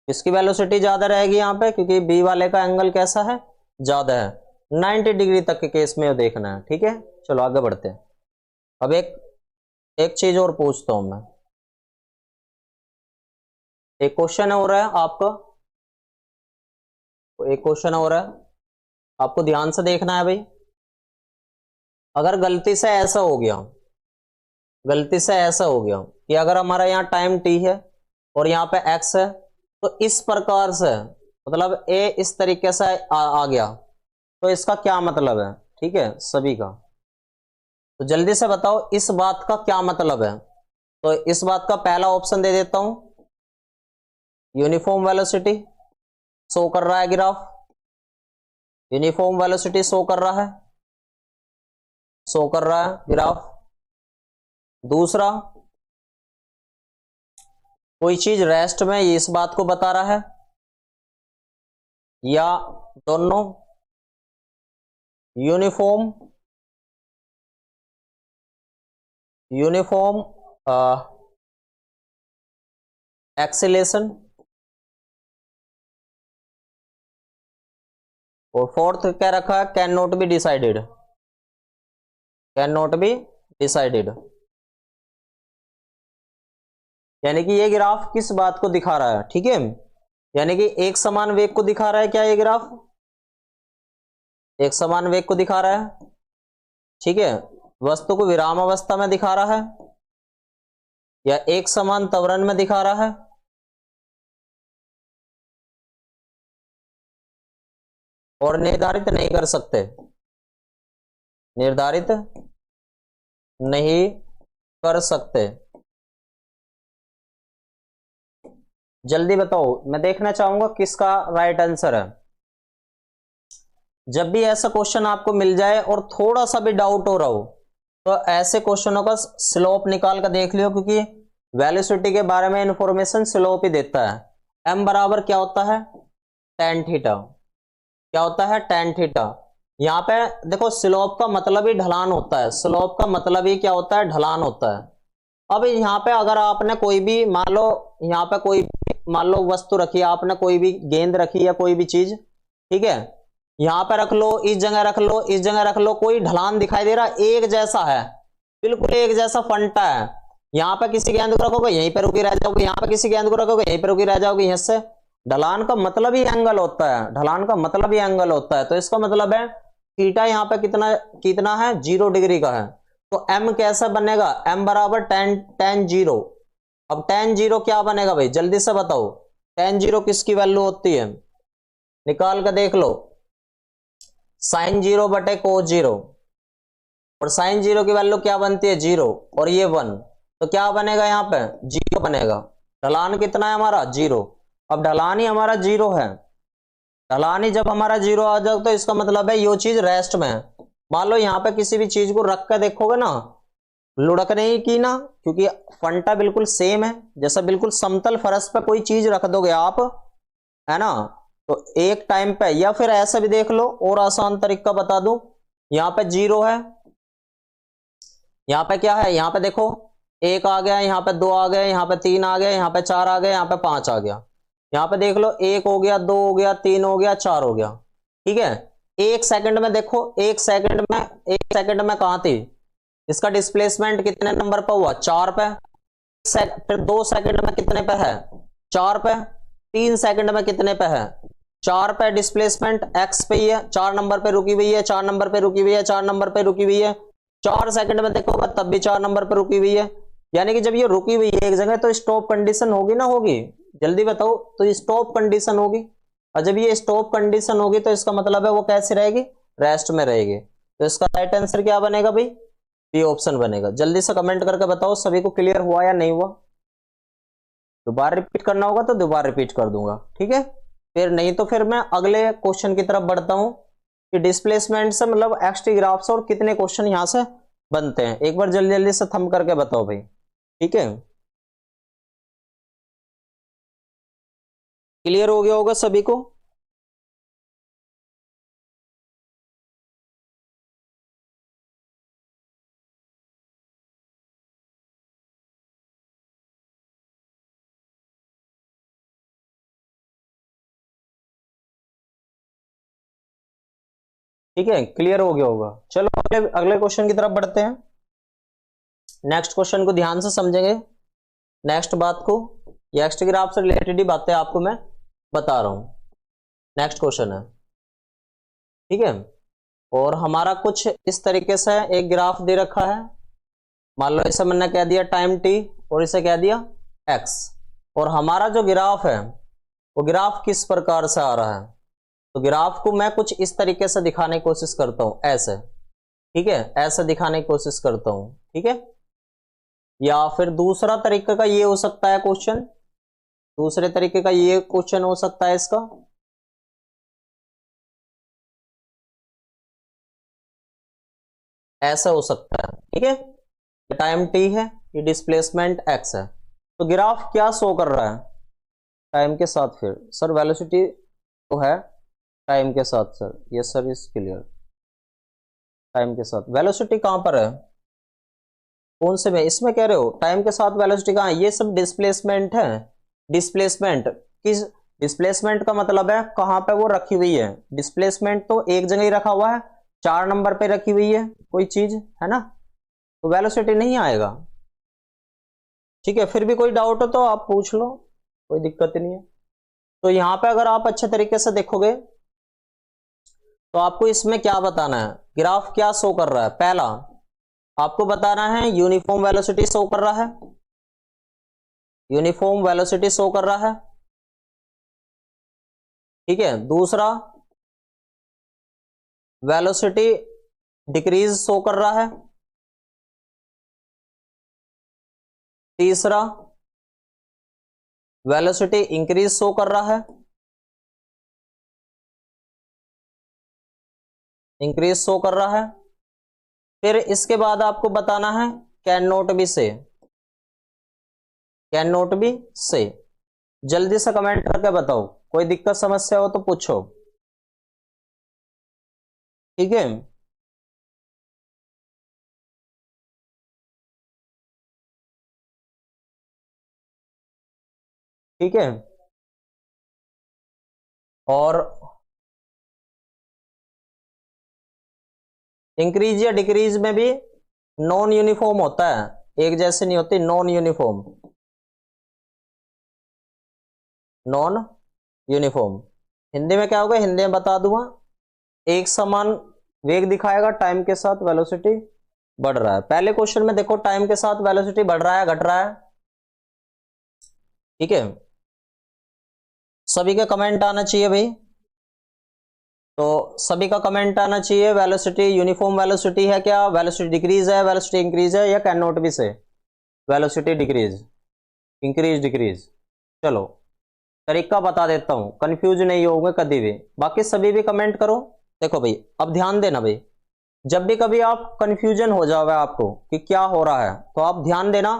किसकी वेलोसिटी ज्यादा रहेगी यहाँ पे, क्योंकि बी वाले का एंगल कैसा है, ज्यादा है, 90 डिग्री तक के केस में देखना है, ठीक है। चलो आगे बढ़ते हैं। अब एक चीज और पूछता हूं मैं, एक क्वेश्चन हो रहा है आपका, एक क्वेश्चन हो रहा है, आपको ध्यान से देखना है भाई। अगर गलती से ऐसा हो गया, गलती से ऐसा हो गया कि अगर हमारा यहाँ टाइम टी है और यहाँ पे एक्स है, तो इस प्रकार से मतलब ए इस तरीके से आ गया, तो इसका क्या मतलब है, ठीक है सभी का, तो जल्दी से बताओ इस बात का क्या मतलब है। तो इस बात का पहला ऑप्शन दे देता हूं, यूनिफॉर्म वेलोसिटी शो कर रहा है ग्राफ, यूनिफॉर्म वेलोसिटी शो कर रहा है, शो कर रहा है ग्राफ। दूसरा, कोई चीज रेस्ट में ये इस बात को बता रहा है, या दोनों, यूनिफॉर्म एक्सेलेरेशन, और फोर्थ क्या रखा है, can not be decided, can not be decided, यानी कि ये ग्राफ किस बात को दिखा रहा है, ठीक है, यानी कि एक समान वेग को दिखा रहा है, क्या ये ग्राफ एक समान वेग को दिखा रहा है, ठीक है, वस्तु को विराम अवस्था में दिखा रहा है, या एक समान त्वरण में दिखा रहा है, और निर्धारित नहीं कर सकते, निर्धारित नहीं कर सकते। जल्दी बताओ, मैं देखना चाहूंगा किसका राइट आंसर है। जब भी ऐसा क्वेश्चन आपको मिल जाए और थोड़ा सा भी डाउट हो रहा हो, तो ऐसे क्वेश्चनों का स्लोप निकाल कर देख लियो, क्योंकि वेलोसिटी के बारे में इंफॉर्मेशन स्लोप ही देता है। m बराबर क्या होता है, tan थीटा, क्या होता है, tan थीटा। यहाँ पे देखो स्लोप का मतलब ही ढलान होता है, स्लोप का मतलब ही क्या होता है, ढलान होता है। अब यहाँ पे अगर आपने कोई भी मान लो, यहाँ पे कोई मान लो वस्तु रखी है, आपने कोई भी गेंद रखी है, कोई भी चीज, ठीक है, यहाँ पे रख लो, इस जगह रख लो, इस जगह रख लो, कोई ढलान दिखाई दे रहा, एक जैसा है, बिल्कुल एक जैसा फंटा है। यहाँ पे किसी गेंद को रखोगे यहीं पे रुकी रह जाओगे, यहाँ पे किसी गेंद को रखोगे यहीं पे रुकी रह जाओगे। यहाँ से ढलान का मतलब ही एंगल होता है, ढलान का मतलब ही एंगल होता है। तो इसका मतलब है थीटा यहाँ पे कितना कितना है, 0 डिग्री का है। तो m कैसा बनेगा, m बराबर tan 0। अब tan 0 क्या बनेगा भाई, जल्दी से बताओ, tan 0 किसकी वैल्यू होती है, निकाल कर देख लो, sin 0 बटे cos 0, और sin 0 की वैल्यू क्या बनती है, 0, और ये 1, तो क्या बनेगा यहाँ पे, 0 बनेगा। ढलान कितना है हमारा, 0। अब ढलान ही हमारा 0 है, ढलान ही जब हमारा 0 आ जाए तो इसका मतलब है ये चीज रेस्ट में है। मान लो यहाँ पे किसी भी चीज को रख कर देखोगे ना, लुढ़क नहीं की ना, क्योंकि फंटा बिल्कुल सेम है, जैसा बिल्कुल समतल फर्श पे कोई चीज रख दोगे आप, है ना, तो एक टाइम पे, या फिर ऐसा भी देख लो और आसान तरीका बता दूं, यहां पे 0 है, यहां पे क्या है, यहां पे देखो 1 आ गया, यहां पे 2 आ गए, यहां पे 3 आ गए, यहां पे 4 आ गए, यहां पे 5 आ गया। यहां पे देख लो 1 हो गया, 2 हो गया, 3 हो गया, 4 हो गया। ठीक है, एक सेकंड में देखो, एक सेकंड में कहां थी, इसका डिस्प्लेसमेंट कितने नंबर पर हुआ, 4 पे। फिर 2 सेकंड में कितने पे है, 4 पे। 3 सेकंड में कितने पे है, 4 पे। डिस्प्लेसमेंट x पे ही है, 4 नंबर पे रुकी हुई है, 4 नंबर पे रुकी हुई है, 4 नंबर पे रुकी हुई है। 4 सेकंड में देखोगे तब भी 4 नंबर पे रुकी हुई है। यानी कि जब ये रुकी हुई है एक जगह तो स्टॉप कंडीशन होगी ना, होगी, जल्दी बताओ, तो स्टॉप कंडीशन होगी। और जब ये स्टॉप कंडीशन होगी तो इसका मतलब है वो कैसे रहेगी, रेस्ट में रहेगी। तो इसका राइट आंसर क्या बनेगा भाई, बी ऑप्शन बनेगा। जल्दी से कमेंट करके बताओ सभी को क्लियर हुआ या नहीं हुआ। दोबारा रिपीट करना होगा तो दोबारा रिपीट कर दूंगा, ठीक है। फिर नहीं तो फिर मैं अगले क्वेश्चन की तरफ बढ़ता हूं कि डिस्प्लेसमेंट से मतलब एक्सटी ग्राफ से और कितने क्वेश्चन यहां से बनते हैं। एक बार जल्दी जल्दी से थंब करके बताओ भाई, ठीक है। क्लियर हो गया होगा सभी को। ठीक है, क्लियर हो गया होगा। चलो अगले अगले क्वेश्चन की तरफ बढ़ते हैं। नेक्स्ट क्वेश्चन को ध्यान से समझेंगे, नेक्स्ट बात को, या एक्स ग्राफ से रिलेटेड ही बातें आपको मैं बता रहा हूं। नेक्स्ट क्वेश्चन है, ठीक है। और हमारा कुछ इस तरीके से एक ग्राफ दे रखा है। मान लो इसे मैंने कह दिया टाइम t और इसे कह दिया x, और हमारा जो ग्राफ है वो ग्राफ किस प्रकार से आ रहा है। तो ग्राफ को मैं कुछ इस तरीके से दिखाने की कोशिश करता हूं, ऐसे, ठीक है, ऐसे दिखाने की कोशिश करता हूं, ठीक है। या फिर दूसरा तरीके का ये हो सकता है क्वेश्चन, दूसरे तरीके का ये क्वेश्चन हो सकता है इसका, ऐसा हो सकता है, ठीक है। टाइम t है, ये डिस्प्लेसमेंट x है। तो ग्राफ क्या शो कर रहा है टाइम के साथ, फिर सर वेलोसिटी तो है टाइम के साथ, sir yes sir is clear. Time के साथ वेलोसिटी कहां पर है, कौन से में, इसमें कह रहे हो टाइम के साथ वेलोसिटी कहां है, ये सब डिस्प्लेसमेंट है। डिस्प्लेसमेंट किस, डिस्प्लेसमेंट का मतलब है कहां पे वो रखी हुई है। डिस्प्लेसमेंट तो एक जगह ही रखा हुआ है, 4 नंबर पे रखी हुई है कोई चीज, है ना, तो वेलोसिटी नहीं आएगा, ठीक है। फिर भी कोई डाउट हो तो आप पूछ लो, कोई दिक्कत नहीं है। तो यहां पे अगर आप अच्छे तरीके से देखोगे तो आपको इसमें क्या बताना है, ग्राफ क्या शो कर रहा है। पहला आपको बताना है यूनिफॉर्म वेलोसिटी शो कर रहा है, यूनिफॉर्म वेलोसिटी शो कर रहा है, ठीक है। दूसरा वेलोसिटी डिक्रीज शो कर रहा है। तीसरा वेलोसिटी इंक्रीज शो कर रहा है, इंक्रीज शो कर रहा है। फिर इसके बाद आपको बताना है कैन नॉट बी से, कैन नॉट बी से। जल्दी से कमेंट करके बताओ, कोई दिक्कत समस्या हो तो पूछो, ठीक है। ठीक है, और इंक्रीज या डिक्रीज में भी नॉन यूनिफॉर्म होता है, एक जैसे नहीं होती, non uniform, non uniform. Hindi में क्या होगा, हिंदी में बता दूंगा, एक समान वेग दिखाएगा, टाइम के साथ वेलोसिटी बढ़ रहा है। पहले क्वेश्चन में देखो टाइम के साथ वेलोसिटी बढ़ रहा है घट रहा है, ठीक है। सभी का कमेंट आना चाहिए भाई, तो सभी का कमेंट आना चाहिए। वेलोसिटी यूनिफॉर्म वेलोसिटी है क्या, वेलोसिटी डिक्रीज है, वेलोसिटी इंक्रीज है, या कैन नॉट बी से वेलोसिटी डिक्रीज, इंक्रीज डिक्रीज। चलो तरीका बता देता हूं, कंफ्यूज नहीं होंगे कभी भी, बाकी सभी भी कमेंट करो। देखो भाई अब ध्यान देना भाई, जब भी कभी आप कंफ्यूजन हो जाओगे आपको कि क्या हो रहा है, तो आप ध्यान देना,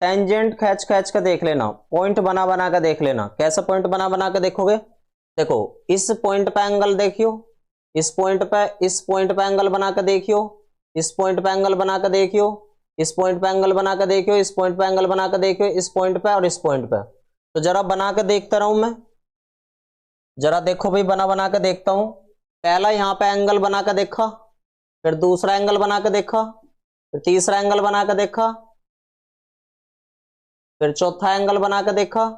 टेंजेंट खींच खींच कर देख लेना, पॉइंट बना बना कर देख लेना। कैसे पॉइंट बना बना कर देखोगे, देखो इस पॉइंट पे एंगल देखियो, इस पॉइंट पे एंगल बना के देखियो, इस पॉइंट पे एंगल बना के देखियो, इस पॉइंट पे एंगल बना के देखियो, इस पॉइंट पे एंगल बना के देखियो, इस पॉइंट पे और इस पॉइंट पे। तो जरा बना के देखता रहूं मैं, जरा देखो भाई, बना बना के देखता हूं। पहला यहां पे एंगल बना के देखा, फिर दूसरा एंगल बना के देखा, फिर तीसरा एंगल बना के देखा, फिर चौथा एंगल बना के देखा,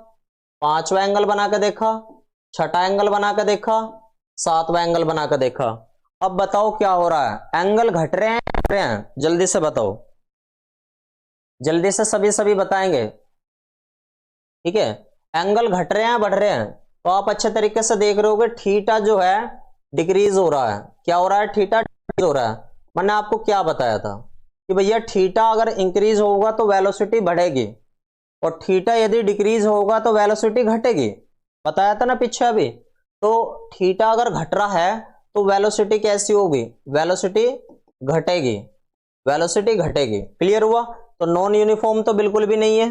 पांचवा एंगल बना के देखा, छठा एंगल बना के देखा, सातवां एंगल बना के देखा। अब बताओ क्या हो रहा है, एंगल घट रहे हैं घट रहे हैं? जल्दी से बताओ, जल्दी से सभी सभी बताएंगे। ठीक है, एंगल घट रहे हैं बढ़ रहे हैं? तो आप अच्छे तरीके से देख रहे होगे थीटा जो है डिक्रीज हो रहा है। क्या हो रहा है? थीटा डिक्रीज हो रहा है। मैंने आपको क्या बताया था कि भैया थीटा अगर इंक्रीज होगा तो वेलोसिटी बढ़ेगी, और थीटा यदि डिक्रीज होगा तो वेलोसिटी घटेगी। बताया था ना पीछे अभी। तो थीटा अगर घट रहा है तो वेलोसिटी कैसी होगी? वेलोसिटी घटेगी, वेलोसिटी घटेगी। क्लियर हुआ? तो नॉन यूनिफॉर्म तो बिल्कुल भी नहीं है।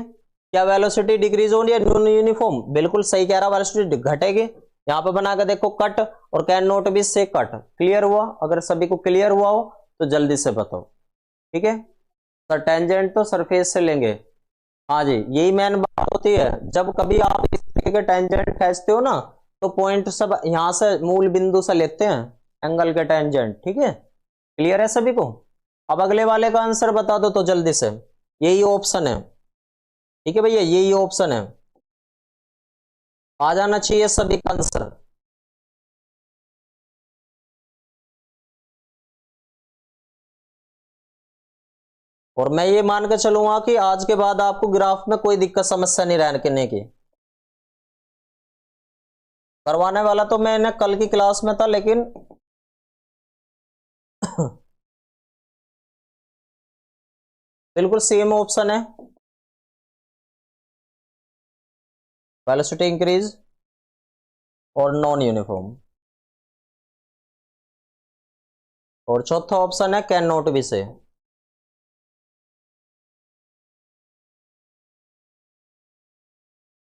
क्या वेलोसिटी डिक्रीज हो रही है? नॉन यूनिफॉर्म, बिल्कुल सही कह रहा, वेलोसिटी घटेगी। यहां पे बना के देखो कट, और कैन नोट बी से कट। क्लियर हुआ? अगर सभी को क्लियर हुआ हो तो जल्दी से बताओ। ठीक है सर, टेंजेंट तो सरफेस से लेंगे। हाँ जी, यही मेन बात होती है। जब कभी आप इस तरीके के टेंजेंट खींचते हो ना, तो पॉइंट सब यहां से मूल बिंदु से लेते हैं एंगल के टेंजेंट। ठीक है, क्लियर है सभी को? अब अगले वाले का आंसर बता दो तो जल्दी से। यही ऑप्शन है। ठीक है भैया, यही ऑप्शन है, आ जाना चाहिए सभी का आंसर। और मैं ये मान के चलूंगा कि आज के बाद आपको ग्राफ में कोई दिक्कत समस्या नहीं रहने की। करवाने वाला तो मैंने कल की क्लास में था, लेकिन बिल्कुल सेम ऑप्शन है, वेलोसिटी इंक्रीज और नॉन यूनिफॉर्म। और चौथा ऑप्शन है कैन नॉट बी से।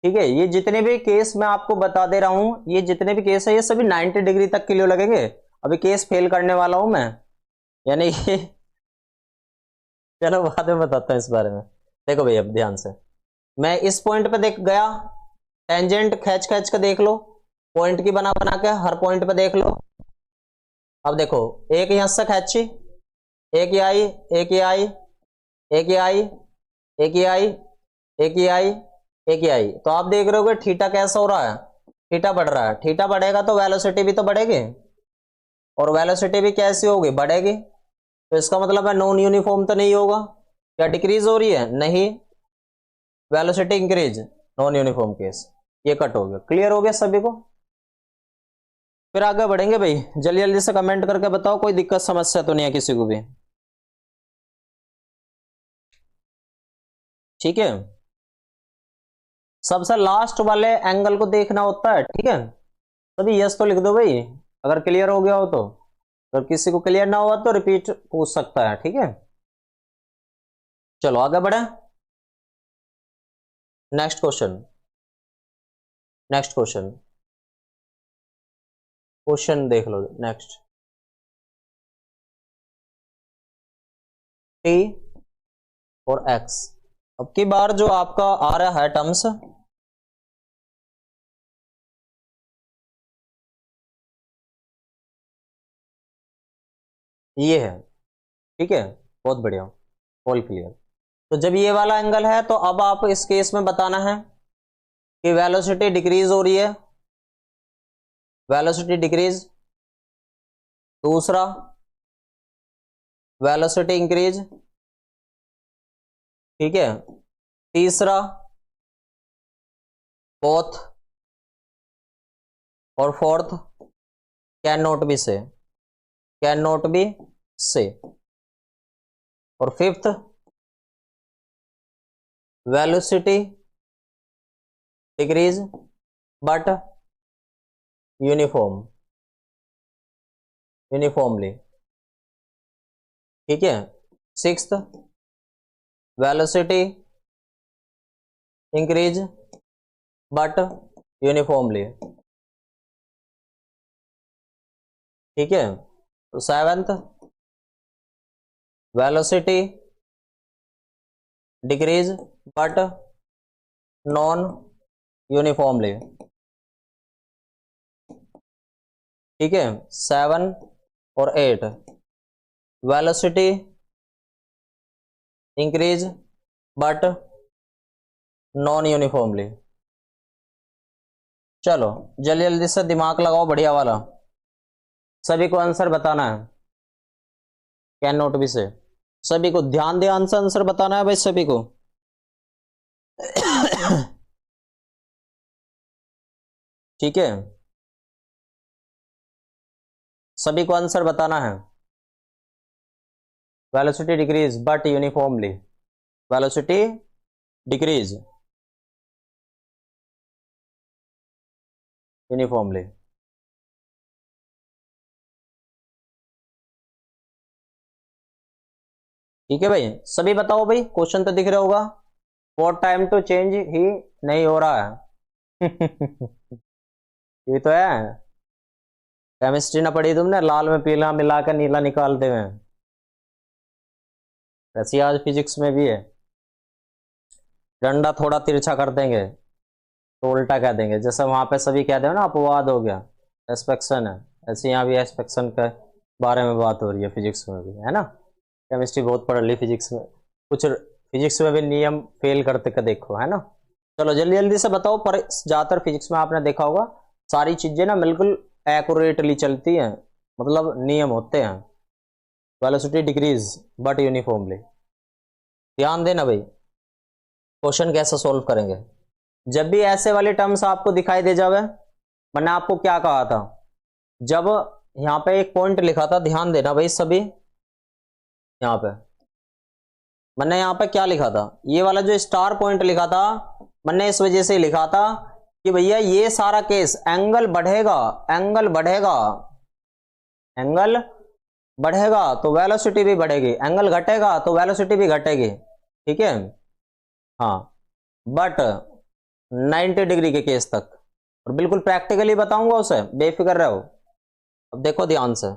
ठीक है, ये जितने भी केस मैं आपको बता दे रहा हूं, ये जितने भी केस है ये सभी 90 डिग्री तक के लिए लगेंगे। अभी केस फेल करने वाला हूं मैं, यानी ये चलो बाद में बताता हूं इस बारे में। देखो भैया ध्यान से, मैं इस पॉइंट पे देख गया, टेंजेंट खींच खींच के देख लो, पॉइंट की बना बना के हर पॉइंट पे देख लो। अब देखो, एक यहां से खींची, एक ये आई, एक ये आई, एक ये आई, एक ये आई, एक ये आई, एक ये आई। तो आप देख रहे हो थीटा कैसा हो रहा है? थीटा बढ़ रहा है। थीटा बढ़ेगा तो वेलोसिटी भी तो बढ़ेगी, और वेलोसिटी भी कैसी होगी? बढ़ेगी। तो इसका मतलब है नॉन यूनिफॉर्म तो नहीं होगा। क्या डिक्रीज हो रही है? नहीं, velocity increase, non uniform case. ये कट हो गया। क्लियर हो गया सभी को? फिर आगे बढ़ेंगे भाई, जल्दी जल्दी से कमेंट करके बताओ, कोई दिक्कत समस्या तो नहीं है किसी को भी? ठीक है, सबसे लास्ट वाले एंगल को देखना होता है। ठीक है, सभी यस तो लिख दो भाई अगर क्लियर हो गया हो तो। अगर किसी को क्लियर ना हुआ तो रिपीट पूछ सकता है। ठीक है, चलो आगे बढ़े। Next question, next question, question देख लो नेक्स्ट। टी और एक्स, अब की बार जो आपका आ रहा है टर्म्स, ये है। ठीक है, बहुत बढ़िया, ऑल क्लियर। तो जब ये वाला एंगल है तो अब आप इस केस में बताना है कि वेलोसिटी डिक्रीज हो रही है, वेलोसिटी डिक्रीज। दूसरा, वेलोसिटी इंक्रीज। ठीक है, तीसरा, फोर्थ, और फोर्थ कैन नॉट बी से, कैन नॉट बी से। और fifth, velocity decrease but uniform, uniformly. ठीक है, sixth, velocity increase but uniformly. ठीक है। तो seventh, velocity decrease but non uniformly. ठीक है, 7 और 8, velocity increase but non uniformly. चलो जल्दी जल्दी से दिमाग लगाओ, बढ़िया वाला। सभी को आंसर बताना है, कैन नोट भी से। सभी को ध्यान दे, आंसर बताना है भाई सभी को। ठीक है, सभी को आंसर बताना है। Velocity decrease but uniformly, velocity decrease uniformly. ठीक है भाई, सभी बताओ भाई, क्वेश्चन तो दिख रहा होगा। वॉट टाइम टू चेंज ही नहीं हो रहा है। ये तो है, केमिस्ट्री ना पढ़ी तुमने, लाल में पीला मिलाकर नीला निकालते हुए। ऐसी आज फिजिक्स में भी है, डंडा थोड़ा तिरछा कर देंगे तो उल्टा कह देंगे, जैसे वहां पे सभी कह दे ना अपवाद हो गया, एस्पेक्शन है, ऐसे यहाँ भी एस्पेक्शन के बारे में बात हो रही है फिजिक्स में भी, है ना। केमिस्ट्री बहुत पढ़ ली फिजिक्स में, कुछ फिजिक्स में भी नियम फेल करते का देखो, है ना। चलो जल्दी जल्दी से बताओ, पर ज्यादातर फिजिक्स में आपने देखा होगा सारी चीजें ना बिल्कुल एक्यूरेटली चलती हैं, मतलब नियम होते हैं। वेलोसिटी डिक्रीज बट यूनिफॉर्मली, ध्यान देना भाई। क्वेश्चन कैसे सोल्व करेंगे, जब भी ऐसे वाले टर्म्स आपको दिखाई दे जावे, मैंने आपको क्या कहा था, जब यहाँ पे एक पॉइंट लिखा था, ध्यान देना भाई सभी, यहाँ पे मैंने यहाँ पे क्या लिखा था, ये वाला जो स्टार पॉइंट लिखा था, मैंने इस वजह से लिखा था कि भैया ये सारा केस एंगल बढ़ेगा, एंगल बढ़ेगा, एंगल बढ़ेगा तो वेलोसिटी भी बढ़ेगी, एंगल घटेगा तो वेलोसिटी भी घटेगी। ठीक है, हाँ, बट 90 डिग्री के केस तक, और बिल्कुल प्रैक्टिकली बताऊंगा उसे, बेफिक्र रहो। अब देखो ध्यान से,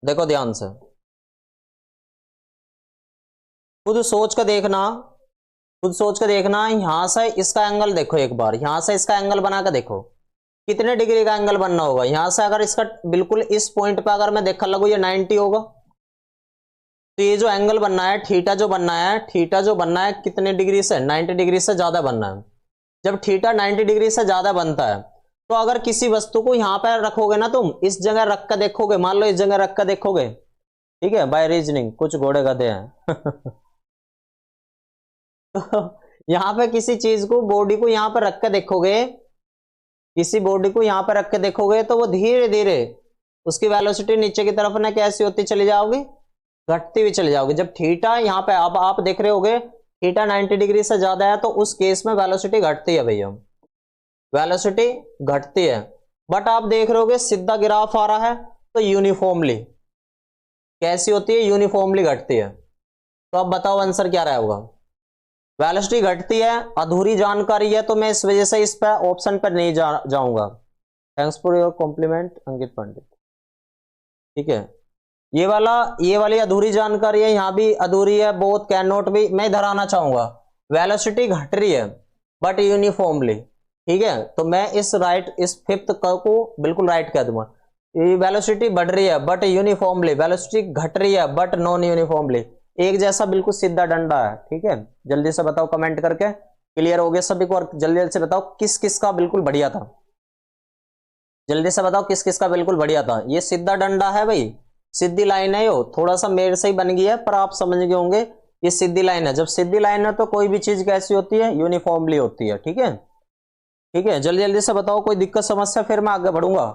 देखो ध्यान से, खुद सोच कर देखना, खुद सोच कर देखना, यहां से इसका एंगल देखो एक बार, यहां से इसका एंगल बना कर देखो कितने डिग्री का एंगल बनना होगा। यहां से अगर इसका बिल्कुल इस पॉइंट पे अगर मैं देखने लगू ये 90 होगा, तो ये जो एंगल बनना है थीटा जो बनना है, थीटा जो बनना है कितने डिग्री से, 90 डिग्री से ज्यादा बनना है। जब थीटा 90 डिग्री से ज्यादा बनता है, तो अगर किसी वस्तु को यहां पर रखोगे ना, तुम इस जगह रख कर देखोगे, मान लो इस जगह रख कर देखोगे, ठीक है, बाय रीजनिंग, कुछ घोड़े गधे हैं। तो यहां पे किसी चीज को, बॉडी को यहां पर रख कर देखोगे, किसी बॉडी को यहां पर रख के देखोगे, तो वो धीरे धीरे उसकी वेलोसिटी नीचे की तरफ ना कैसी होती चली जाओगी, घटती हुई चली जाओगी। जब थीटा यहां पे अब आप देख रहे होगे थीटा 90 डिग्री से ज्यादा है, तो उस केस में वेलोसिटी घटती है भैया, वेलोसिटी घटती है। बट आप देख रहे होगे सीधा ग्राफ आ रहा है, तो यूनिफॉर्मली कैसी होती है, यूनिफॉर्मली घटती है। तो अब बताओ आंसर क्या रहा होगा, वेलोसिटी घटती है, अधूरी जानकारी है, तो मैं इस वजह से इस पर ऑप्शन पर नहीं जाऊंगा। थैंक्स फॉर योर कॉम्प्लीमेंट अंकित पंडित। ठीक है, ये वाली अधूरी जानकारी है, यहां भी अधूरी है, बोथ कैन नॉट भी मैं इधर आना चाहूंगा। वेलोसिटी घट रही है बट यूनिफॉर्मली, ठीक है, तो मैं इस फिफ्थ को बिल्कुल राइट कह दूंगा। वेलोसिटी बढ़ रही है बट यूनिफॉर्मली, वेलोसिटी घट रही है बट नॉन यूनिफॉर्मली, एक जैसा बिल्कुल सीधा डंडा है। ठीक है, जल्दी से बताओ कमेंट करके, क्लियर हो गया सभी को, और जल्दी जल्दी से बताओ किस किस का बिल्कुल बढ़िया था, जल्दी से बताओ किस किस का बिल्कुल बढ़िया था। ये सीधा डंडा है भाई, सीधी लाइन है, यो थोड़ा सा मेरे से ही बन गया है, पर आप समझ गए होंगे ये सीधी लाइन है। जब सीधी लाइन है तो कोई भी चीज कैसी होती है, यूनिफॉर्मली होती है। ठीक है, ठीक है, जल्दी जल्दी से बताओ, कोई दिक्कत समस्या, फिर मैं आगे बढ़ूंगा।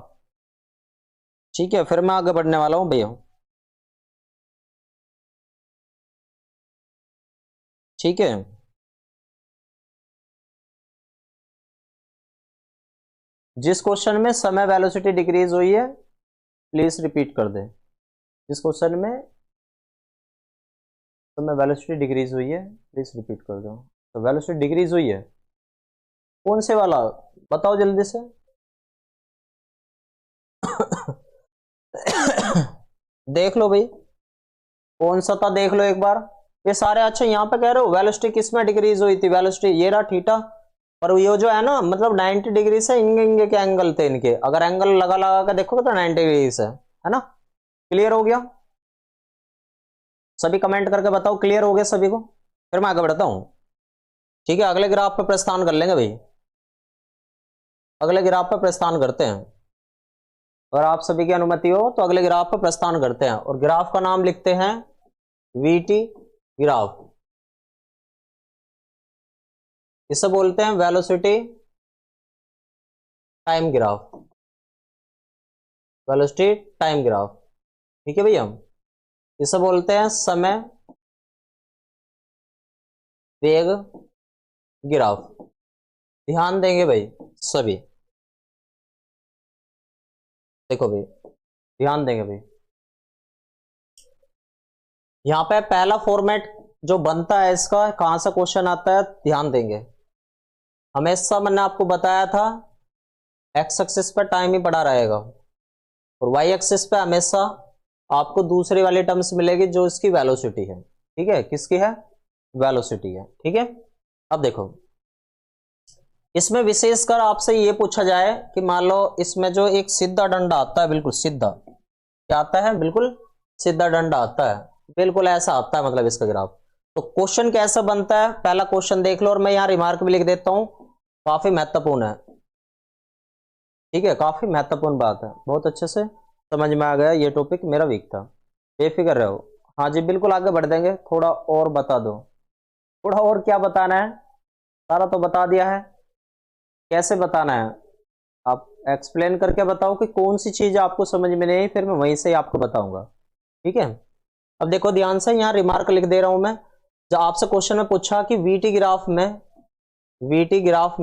ठीक है, फिर मैं आगे बढ़ने वाला हूं भैया। ठीक है, जिस क्वेश्चन में समय वेलोसिटी डिक्रीज हुई है प्लीज रिपीट कर दे, जिस क्वेश्चन में समय वेलोसिटी डिक्रीज हुई है प्लीज रिपीट कर दो। तो वेलोसिटी डिक्रीज हुई है, कौन से वाला बताओ जल्दी से। देख लो भाई कौन सा था, देख लो एक बार ये सारे। अच्छा यहाँ पे कह रहे हो वेलोसिटी किस में डिक्रीज हुई थी, वेलोसिटी ये रहा थीटा, पर ये जो है ना मतलब 90 डिग्री से इंगे के एंगल थे इनके, अगर एंगल लगा लगा के देखोगे तो 90 डिग्री से है ना। क्लियर हो गया? सभी कमेंट करके बताओ क्लियर हो गया सभी को, फिर मैं आगे बढ़ता हूं। ठीक है, अगले ग्राफ पे प्रस्थान कर लेंगे भाई, अगले ग्राफ पे प्रस्थान करते हैं। अगर आप सभी की अनुमति हो तो अगले ग्राफ पर प्रस्थान करते हैं, और ग्राफ का नाम लिखते हैं वीटी ग्राफ। इसे बोलते हैं velocity time graph, velocity time graph. ठीक है भैया, इसे बोलते हैं समय वेग ग्राफ। ध्यान देंगे भाई सभी, देखो भाई ध्यान देंगे भाई, यहां पे पहला फॉर्मेट जो बनता है इसका, कहां से क्वेश्चन आता है ध्यान देंगे। हमेशा मैंने आपको बताया था एक्स एक्सिस पर टाइम ही पड़ा रहेगा, और वाई एक्सिस पे हमेशा आपको दूसरी वाली टर्म्स मिलेगी जो इसकी वेलोसिटी है। ठीक है, किसकी है? वेलोसिटी है। ठीक है, अब देखो इसमें विशेषकर आपसे ये पूछा जाए कि मान लो इसमें जो एक सीधा डंडा आता है, बिल्कुल सीधा, क्या आता है? बिल्कुल सीधा डंडा आता है, बिल्कुल ऐसा आता है मतलब इसका ग्राफ। तो क्वेश्चन कैसा बनता है, पहला क्वेश्चन देख लो, और मैं यहां रिमार्क भी लिख देता हूं, काफी महत्वपूर्ण है। ठीक है, काफी महत्वपूर्ण बात है, बहुत अच्छे से समझ में आ गया, ये टॉपिक मेरा वीक था, बेफिक्र रहो। हाँ जी बिल्कुल आगे बढ़ देंगे, थोड़ा और बता दो। थोड़ा और क्या बताना है, सारा तो बता दिया है, कैसे बताना है आप एक्सप्लेन करके बताओ कि कौन सी चीज आपको समझ में नहीं आई, फिर मैं वहीं से आपको बताऊंगा। ठीक है, अब देखो ध्यान से, यहाँ रिमार्क लिख दे रहा हूं मैं। जब आपसे क्वेश्चन में पूछा कि वीटी ग्राफ में, वीटी ग्राफ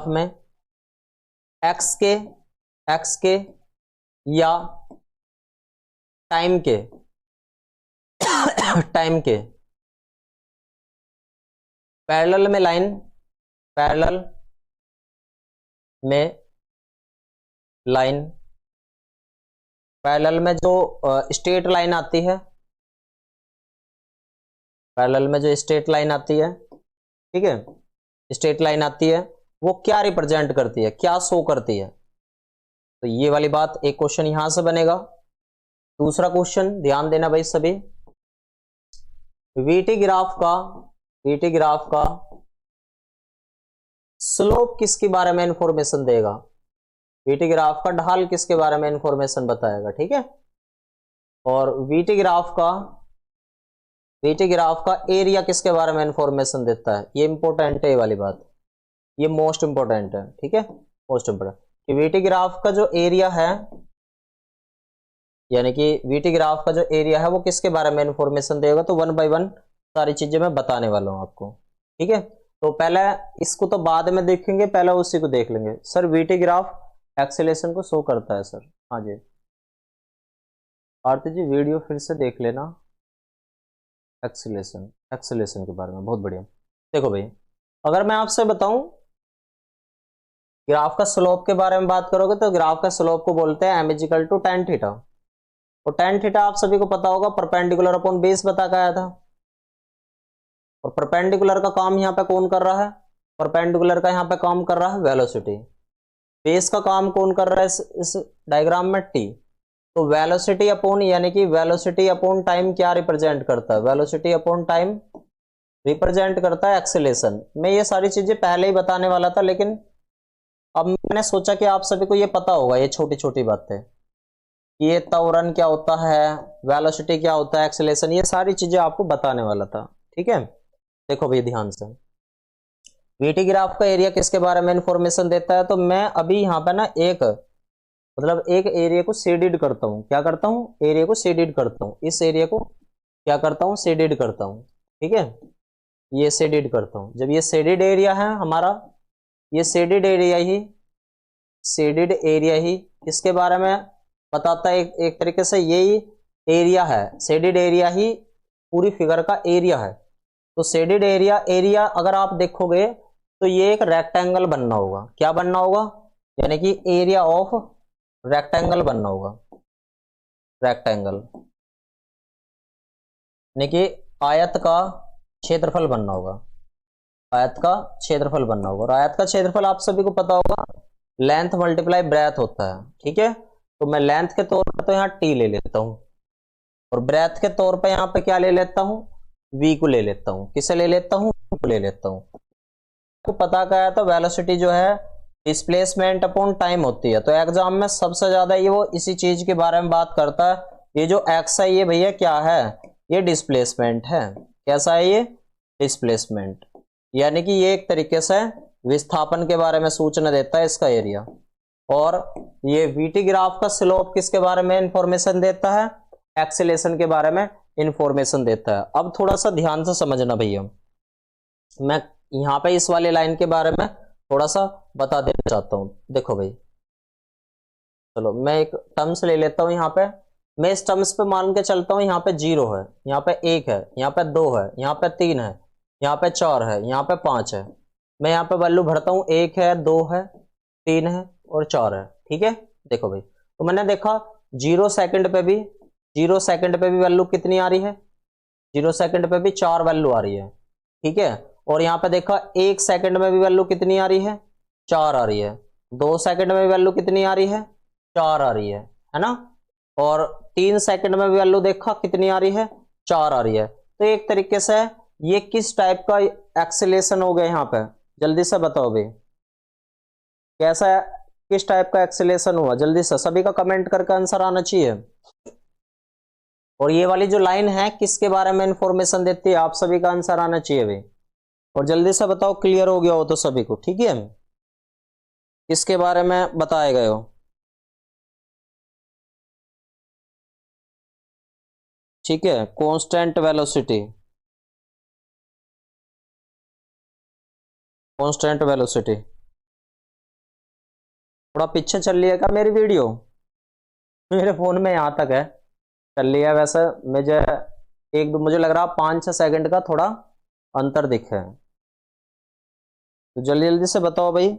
में एक्स के या टाइम के टाइम के पैरेलल में लाइन, पैरेलल में लाइन, पैरेलल में जो स्ट्रेट लाइन आती है, पैरेलल में जो स्ट्रेट लाइन आती है, ठीक है, स्ट्रेट लाइन आती है, वो क्या रिप्रेजेंट करती है, क्या शो करती है? तो ये वाली बात एक क्वेश्चन यहां से बनेगा। दूसरा क्वेश्चन ध्यान देना भाई सभी, वीटी ग्राफ का स्लोप किसके बारे में इंफॉर्मेशन देगा, वीटी ग्राफ का ढाल किसके बारे में इंफॉर्मेशन बताएगा। ठीक है, और वीटी ग्राफ का एरिया किसके बारे में इंफॉर्मेशन देता है, ये इंपॉर्टेंट है, ये वाली बात, ये मोस्ट इंपॉर्टेंट है। ठीक है, मोस्ट इंपॉर्टेंट कि वीटी ग्राफ का जो एरिया है, यानी कि वीटी ग्राफ का जो एरिया है वो किसके बारे में इंफॉर्मेशन देगा। तो 1 बाय 1 सारी चीजें मैं बताने वाला हूं आपको। ठीक है, तो पहले इसको तो बाद में देखेंगे, पहले उसी को देख लेंगे। सर वीटी ग्राफ एक्सेलेरेशन को शो करता है सर, हाँ जी आरती जी वीडियो फिर से देख लेना, एक्सेलेरेशन के बारे में, बहुत बढ़िया। देखो भाई अगर मैं आपसे बताऊं ग्राफ का स्लोप के बारे में बात करोगे तो ग्राफ का स्लोप को बोलते हैं m = tan थीटा, और tan थीटा आप सभी को पता होगा परपेंडिकुलर अपॉन बेस बता के आया था, और परपेंडिकुलर का काम यहाँ पे कौन कर रहा है, परपेंडिकुलर का यहाँ पे काम कर रहा है वेलोसिटी, बेस का काम कौन कर रहा है इस डायग्राम में t। तो वेलोसिटी अपॉन, यानी कि वेलोसिटी अपॉन टाइम क्या रिप्रेजेंट करता है, वेलोसिटी अपॉन टाइम रिप्रेजेंट करता है एक्सेलेरेशन। मैं ये सारी चीजें पहले ही बताने वाला था, लेकिन अब मैंने सोचा कि आप सभी को ये पता होगा, ये छोटी छोटी बातें, कि ये त्वरण क्या होता है, वेलोसिटी क्या होता है, एक्सेलेरेशन, ये सारी चीजें आपको बताने वाला था। ठीक है, देखो भैया ध्यान से, वीटी ग्राफ का एरिया किसके बारे में इंफॉर्मेशन देता है। तो मैं अभी यहाँ पे ना एक एरिया को शेडेड करता हूँ, क्या करता हूँ, एरिया को शेडेड करता हूँ, इस एरिया को क्या करता हूँ, शेडेड करता हूँ। ठीक है, ये शेडेड करता हूँ। जब ये शेडेड एरिया है हमारा, ये शेडेड एरिया ही इसके बारे में बताता है, एक तरीके से यही एरिया है, शेडेड एरिया ही पूरी फिगर का एरिया है। तो शेडेड एरिया अगर आप देखोगे तो ये एक रेक्टेंगल बनना होगा, क्या बनना होगा, यानी कि एरिया ऑफ रेक्टेंगल बनना होगा, रेक्टेंगल यानी कि आयत का क्षेत्रफल बनना होगा, आयत का क्षेत्रफल बनना होगा। और आयत का क्षेत्रफल आप सभी को पता होगा लेंथ मल्टीप्लाई ब्रेथ होता है, ठीक है। तो मैं लेंथ के तौर पर तो यहाँ टी ले लेता हूं और ब्रेथ के तौर पर यहाँ पे क्या ले लेता हूं, वी को ले लेता हूं। किसे ले लेता हूं, को ले लेता हूं। आपको पता क्या है, तो वेलोसिटी जो है डिस्प्लेसमेंट अपॉन टाइम होती है। तो एग्जाम में सबसे ज्यादा ये वो इसी चीज के बारे में बात करता है। ये जो एक्स है ये भैया क्या है, ये डिस्प्लेसमेंट है। कैसा है ये, डिस्प्लेसमेंट, यानी कि ये एक तरीके से विस्थापन के बारे में सूचना देता है इसका एरिया। और ये वीटी ग्राफ का स्लोप किसके बारे में इंफॉर्मेशन देता है, एक्सेलेरेशन के बारे में इंफॉर्मेशन देता है। अब थोड़ा सा ध्यान से समझना भैया, मैं यहाँ पे इस वाले लाइन के बारे में थोड़ा सा बता देना चाहता हूँ। देखो भाई, चलो मैं एक टर्म्स ले लेता हूँ। यहाँ पे मैं इस टर्म्स पे मान के चलता हूँ, यहाँ पे 0 है, यहाँ पे 1 है, यहाँ पे 2 है, यहाँ पे 3 है, यहाँ पे 4 है, यहाँ पे 5 है। मैं यहाँ पे वैल्यू भरता हूँ, 1 है, 2 है, 3 है और 4 है, ठीक है। देखो भाई, तो मैंने देखा 0 सेकंड पे भी, 0 सेकंड पे भी वैल्यू कितनी आ रही है, 0 सेकंड पे भी 4 वैल्यू आ रही है, ठीक है। और यहाँ पे देखा 1 सेकंड में भी वैल्यू कितनी आ रही है, 4 आ रही है। 2 सेकंड में भी वैल्यू कितनी आ रही है, 4 आ रही है ना। और 3 सेकंड में भी वैल्यू देखा कितनी आ रही है, 4 आ रही है। तो एक तरीके से ये किस टाइप का एक्सेलेरेशन हो गया यहाँ पे, जल्दी से बताओ भाई, कैसा है, किस टाइप का एक्सेलेरेशन हुआ, जल्दी से सभी का कमेंट करके आंसर आना चाहिए। और ये वाली जो लाइन है किसके बारे में इंफॉर्मेशन देती है, आप सभी का आंसर आना चाहिए भाई। और जल्दी से बताओ, क्लियर हो गया हो तो सभी को, ठीक है। किसके बारे में बताए गए हो, ठीक है। Constant velocity, constant velocity. थोड़ा पीछे चल रही है क्या मेरी वीडियो, मेरे फोन में यहाँ तक है, चल रही है। वैसे मुझे मुझे लग रहा 5-6 सेकंड का थोड़ा अंतर दिखे, तो जल्दी जल्दी से बताओ भाई,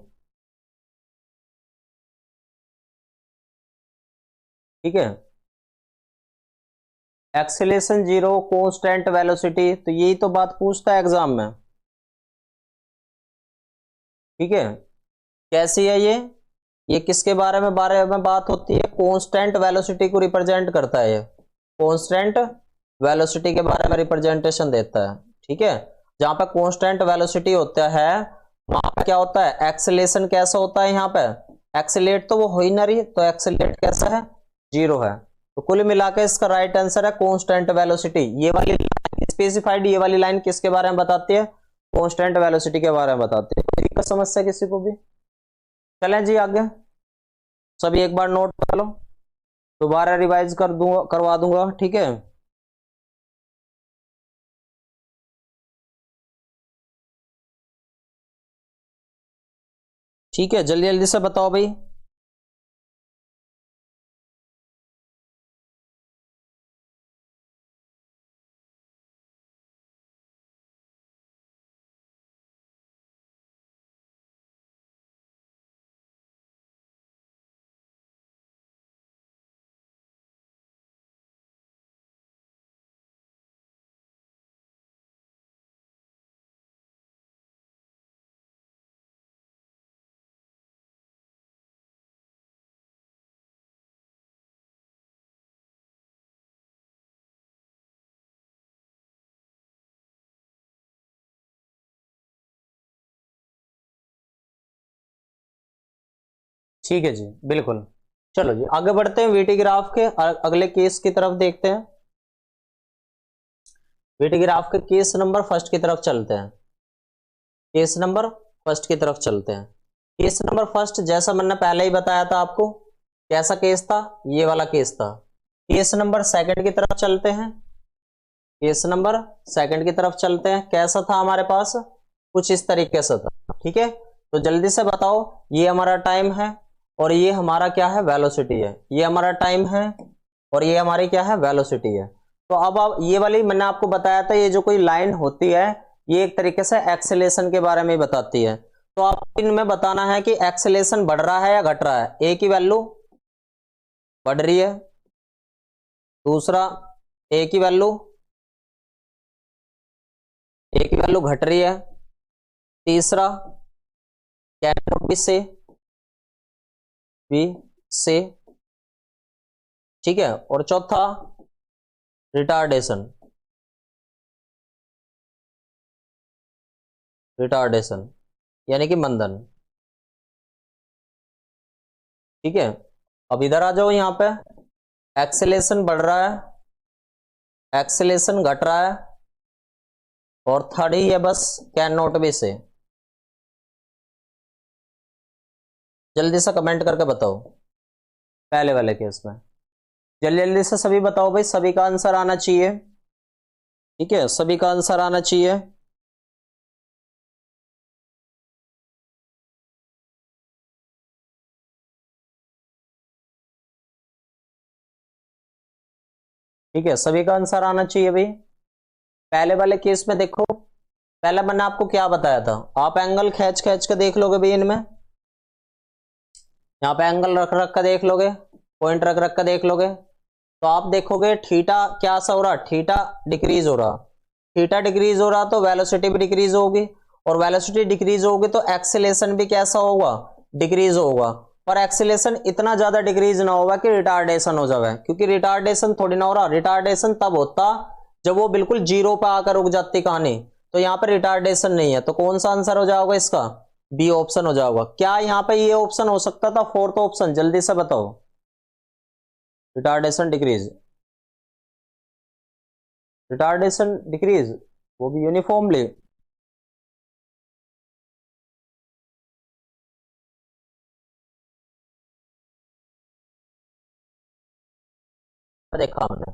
ठीक है। एक्सेलेरेशन 0, कांस्टेंट वेलोसिटी, तो यही तो बात पूछता है एग्जाम में, ठीक है। कैसी है ये किसके बारे में बात होती है, कांस्टेंट वेलोसिटी को रिप्रेजेंट करता है। ये कांस्टेंट वेलोसिटी के बारे में रिप्रेजेंटेशन देता है, ठीक है। जहां पर कांस्टेंट वेलोसिटी होता है वहां पर क्या होता है, एक्सेलेरेशन कैसा होता है, यहाँ पे एक्सेलेरेट तो वो हो ही ना रही, तो एक्सेलेरेट कैसा है, 0 है। तो कुल मिला के इसका राइट आंसर है कांस्टेंट वेलोसिटी। ये वाली लाइन स्पेसिफाइड, ये वाली लाइन किसके बारे में बताती है, कांस्टेंट वेलोसिटी के बारे में बताती है। कोई समस्या किसी को भी, चलें जी आगे। सभी एक बार नोट कर लो, दोबारा रिवाइज करवा दूंगा, ठीक है। ठीक है, जल्दी जल्दी से बताओ भाई। ठीक है जी, बिल्कुल। चलो जी आगे बढ़ते हैं, वीटी ग्राफ के अगले केस की तरफ देखते हैं। वीटी ग्राफ के केस नंबर फर्स्ट की तरफ चलते हैं, केस नंबर फर्स्ट की तरफ चलते हैं। केस नंबर फर्स्ट जैसा मैंने पहले ही बताया था आपको, कैसा केस था, ये वाला केस था। केस नंबर सेकंड की तरफ चलते हैं, केस नंबर सेकंड की तरफ चलते हैं। कैसा था हमारे पास, कुछ इस तरीके से था, ठीक है। तो जल्दी से बताओ, ये हमारा टाइम है और ये हमारा क्या है, वेलोसिटी है। ये हमारा टाइम है और ये हमारी क्या है, वेलोसिटी है। तो अब आप ये वाली मैंने आपको बताया था, ये जो कोई लाइन होती है ये एक तरीके से एक्सेलेरेशन के बारे में बताती है। तो आपको इनमें बताना है कि एक्सेलेरेशन बढ़ रहा है या घट रहा है। ए की वैल्यू बढ़ रही है, दूसरा ए की वैल्यू घट रही है, तीसरा कैन नॉट बी से, ठीक है, और चौथा रिटार्डेशन यानी कि मंदन। ठीक है, अब इधर आ जाओ, यहां पे एक्सेलेरेशन बढ़ रहा है, एक्सेलेरेशन घट रहा है, और थर्ड ही है बस कैन नॉट बी से। जल्दी से कमेंट करके बताओ पहले वाले केस में, जल्दी जल्दी से सभी बताओ भाई, सभी का आंसर आना चाहिए। ठीक है, सभी का आंसर आना चाहिए। ठीक है, सभी का आंसर आना चाहिए भाई। पहले वाले केस में देखो, पहले मैंने आपको क्या बताया था, आप एंगल खींच खींच के देख लोगे भाई, इनमें यहाँ पे एंगल रख रख कर देख लोगे, पॉइंट रख रख कर देख लोगे, तो आप देखोगे थीटा क्या सा हो रहा, थीटा डिक्रीज हो रहा, थीटा डिक्रीज हो रहा तो वेलोसिटी भी डिक्रीज होगी, और वेलोसिटी डिक्रीज होगी तो एक्सेलेरेशन भी कैसा होगा, डिक्रीज होगा। पर एक्सेलेरेशन इतना ज्यादा डिक्रीज ना होगा कि रिटार्डेशन हो जाए, क्योंकि रिटार्डेशन थोड़ी ना हो रहा, रिटार्डेशन तब होता जब वो बिल्कुल जीरो पे आकर रुक जाती कहानी, तो यहाँ पर रिटार्डेशन नहीं है, तो कौन सा आंसर हो जाएगा इसका, बी ऑप्शन हो जाएगा। क्या यहाँ पे ये ऑप्शन हो सकता था, फोर्थ ऑप्शन, जल्दी से बताओ, रिटार्डेशन डिक्रीज, वो भी यूनिफॉर्मली। देखा हमने,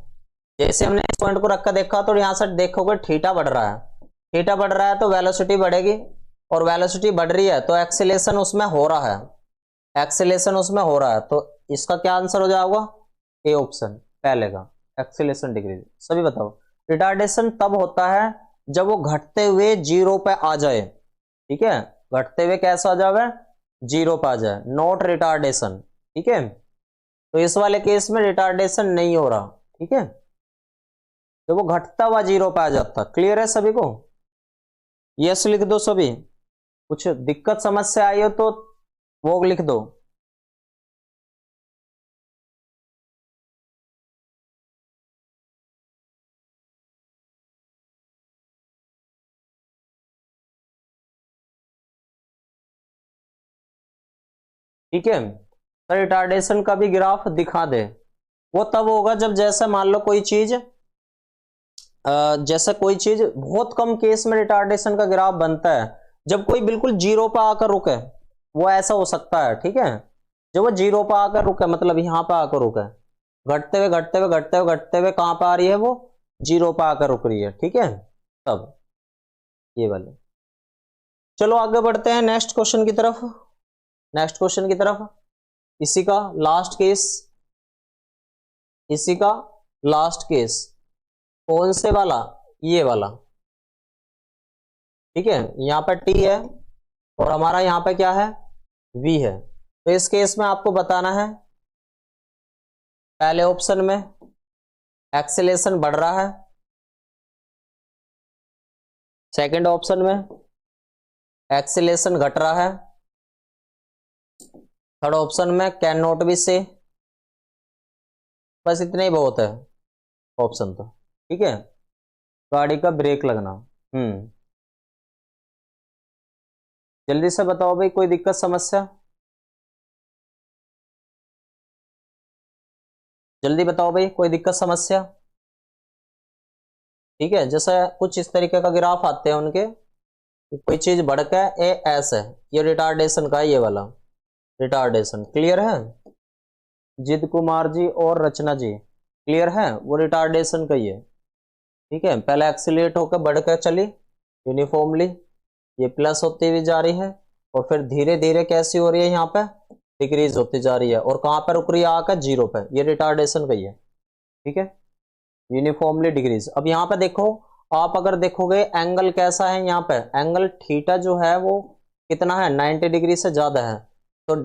जैसे हमने इस पॉइंट को रखकर देखा तो यहां से देखोगे थीटा बढ़ रहा है, थीटा बढ़ रहा है तो वेलोसिटी बढ़ेगी, और वेलोसिटी बढ़ रही है तो एक्सीलरेशन उसमें हो रहा है, एक्सीलरेशन उसमें हो रहा है, तो इसका क्या आंसर हो जाएगा, ए ऑप्शन पहले का, एक्सीलरेशन डिक्रीज। सभी बताओ, रिटार्डेशन तब होता है जब वो घटते हुए जीरो पे आ जाए। ठीक है, घटते हुए कैसा आ जाए, जीरो पे आ जाए, नॉट रिटार्डेशन। ठीक है, तो इस वाले केस में रिटार्डेशन नहीं हो रहा। ठीक है, तो वो घटता हुआ जीरो पे आ जाता। क्लियर है सभी को, यस लिख दो सभी, कुछ दिक्कत समस्या आई हो तो वो लिख दो। ठीक है, तो रिटार्डेशन का भी ग्राफ दिखा दे, वो तब होगा जब जैसे मान लो कोई चीज, जैसे कोई चीज बहुत कम केस में रिटार्डेशन का ग्राफ बनता है जब कोई बिल्कुल जीरो पे आकर रुके, वो ऐसा हो सकता है। ठीक है, जब वो जीरो पे आकर रुके, मतलब यहां पे आकर रुके, घटते हुए घटते हुए घटते हुए घटते हुए कहां पे आ रही है, वो जीरो पे आकर रुक रही है। ठीक है, तब ये वाले। चलो आगे बढ़ते हैं नेक्स्ट क्वेश्चन की तरफ, नेक्स्ट क्वेश्चन की तरफ। इसी का लास्ट केस, इसी का लास्ट केस कौन से वाला, ये वाला। ठीक है, यहां पर टी है और हमारा यहां पर क्या है, वी है। तो इस केस में आपको बताना है, पहले ऑप्शन में एक्सेलेरेशन बढ़ रहा है, सेकंड ऑप्शन में एक्सेलेरेशन घट रहा है, थर्ड ऑप्शन में कैन नॉट बी से। बस इतना ही बहुत है ऑप्शन तो। ठीक है, गाड़ी का ब्रेक लगना। जल्दी से बताओ भाई, कोई दिक्कत समस्या, जल्दी बताओ भाई, कोई दिक्कत समस्या। ठीक है, जैसे कुछ इस तरीके का ग्राफ आते हैं उनके, कोई चीज बढ़ के ए एस है, ये रिटार्डेशन का है, ये वाला रिटार्डेशन। क्लियर है, जिद कुमार जी और रचना जी, क्लियर है, वो रिटार्डेशन का ही है। ठीक है, पहले एक्सीलेट होकर बढ़कर चली यूनिफॉर्मली, ये प्लस होती हुई जा रही है, और फिर धीरे धीरे कैसी हो रही है, यहाँ पे डिक्रीज होती जा रही है, और कहां पर रुक रही है, आकर जीरो पे, ये रिटार्डेशन का ही है। ठीक है, यूनिफॉर्मली डिक्रीज। अब यहाँ पे देखो, आप अगर देखोगे एंगल कैसा है, यहाँ पे एंगल थीटा जो है वो कितना है, 90 डिग्री से ज्यादा है। तो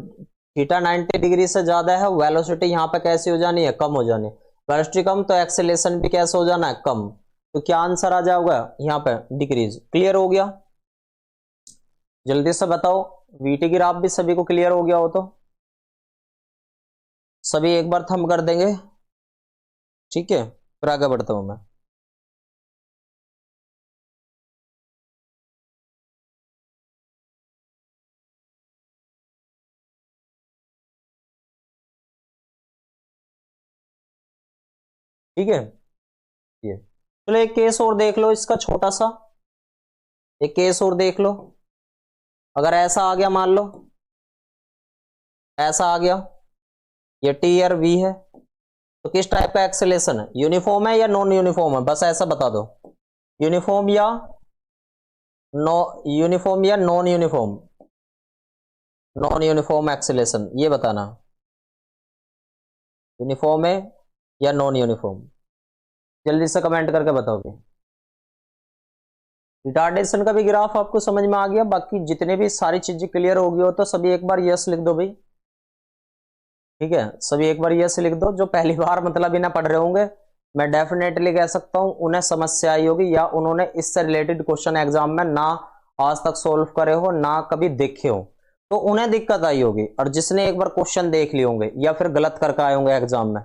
थीटा 90 डिग्री से ज्यादा है, वेलोसिटी यहाँ पे कैसी हो जानी है, कम हो जानी है। वेलोसिटी कम तो एक्सेलेरेशन भी कैसे हो जाना है, कम। तो क्या आंसर आ जाएगा यहाँ पे, डिक्रीज। क्लियर हो गया? जल्दी से बताओ, वीटी ग्राफ भी सभी को क्लियर हो गया हो तो सभी एक बार थंब कर देंगे, ठीक है। फिर आगे बढ़ता हूं मैं। ठीक है, ये चलो एक केस और देख लो इसका, छोटा सा एक केस और देख लो। अगर ऐसा आ गया, मान लो ऐसा आ गया, ये टी और वी है, तो किस टाइप का एक्सेलेरेशन है, यूनिफॉर्म है या नॉन यूनिफॉर्म है, बस ऐसा बता दो। यूनिफॉर्म या यूनिफॉर्म या non uniform, non uniform acceleration, ये बताना। यूनिफॉर्म है या नॉन यूनिफॉर्म, जल्दी से कमेंट करके बताओगे। रिटार्डेशन का भी ग्राफ आपको समझ में आ गया, बाकी जितने भी सारी चीजें क्लियर हो गई हो तो सभी एक बार यस लिख दो भाई। ठीक है, सभी एक बार यस लिख दो। जो पहली बार मतलब बिना पढ़ रहे होंगे, मैं डेफिनेटली कह सकता हूं उन्हें समस्या आई होगी, या उन्होंने इससे रिलेटेड क्वेश्चन एग्जाम में ना आज तक सोल्व करे हो, ना कभी देखे हो, तो उन्हें दिक्कत आई होगी। और जिसने एक बार क्वेश्चन देख लिए होंगे या फिर गलत करके आए होंगे एग्जाम में,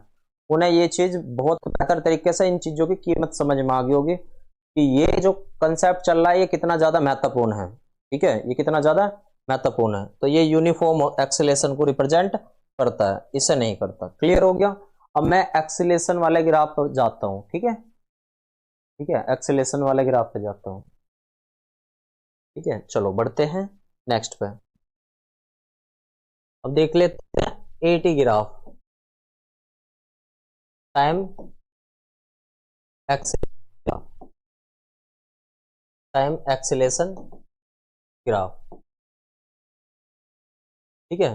उन्हें ये चीज बहुत बेहतर तरीके से इन चीजों की कीमत समझ में आ गई होगी कि ये जो कंसेप्ट चल रहा है ये कितना ज्यादा महत्वपूर्ण है। ठीक है, ये कितना ज्यादा महत्वपूर्ण है। तो ये यूनिफॉर्म एक्सेलेरेशन को रिप्रेजेंट करता है, इसे नहीं करता। क्लियर हो गया? अब मैं एक्सेलेरेशन वाले ग्राफ पर जाता हूं। ठीक है, ठीक है, एक्सेलेरेशन वाले ग्राफ पे जाता हूं। ठीक है, चलो बढ़ते हैं नेक्स्ट पे। अब देख लेते हैं eighty graph, time acceleration, time acceleration graph. ठीक है,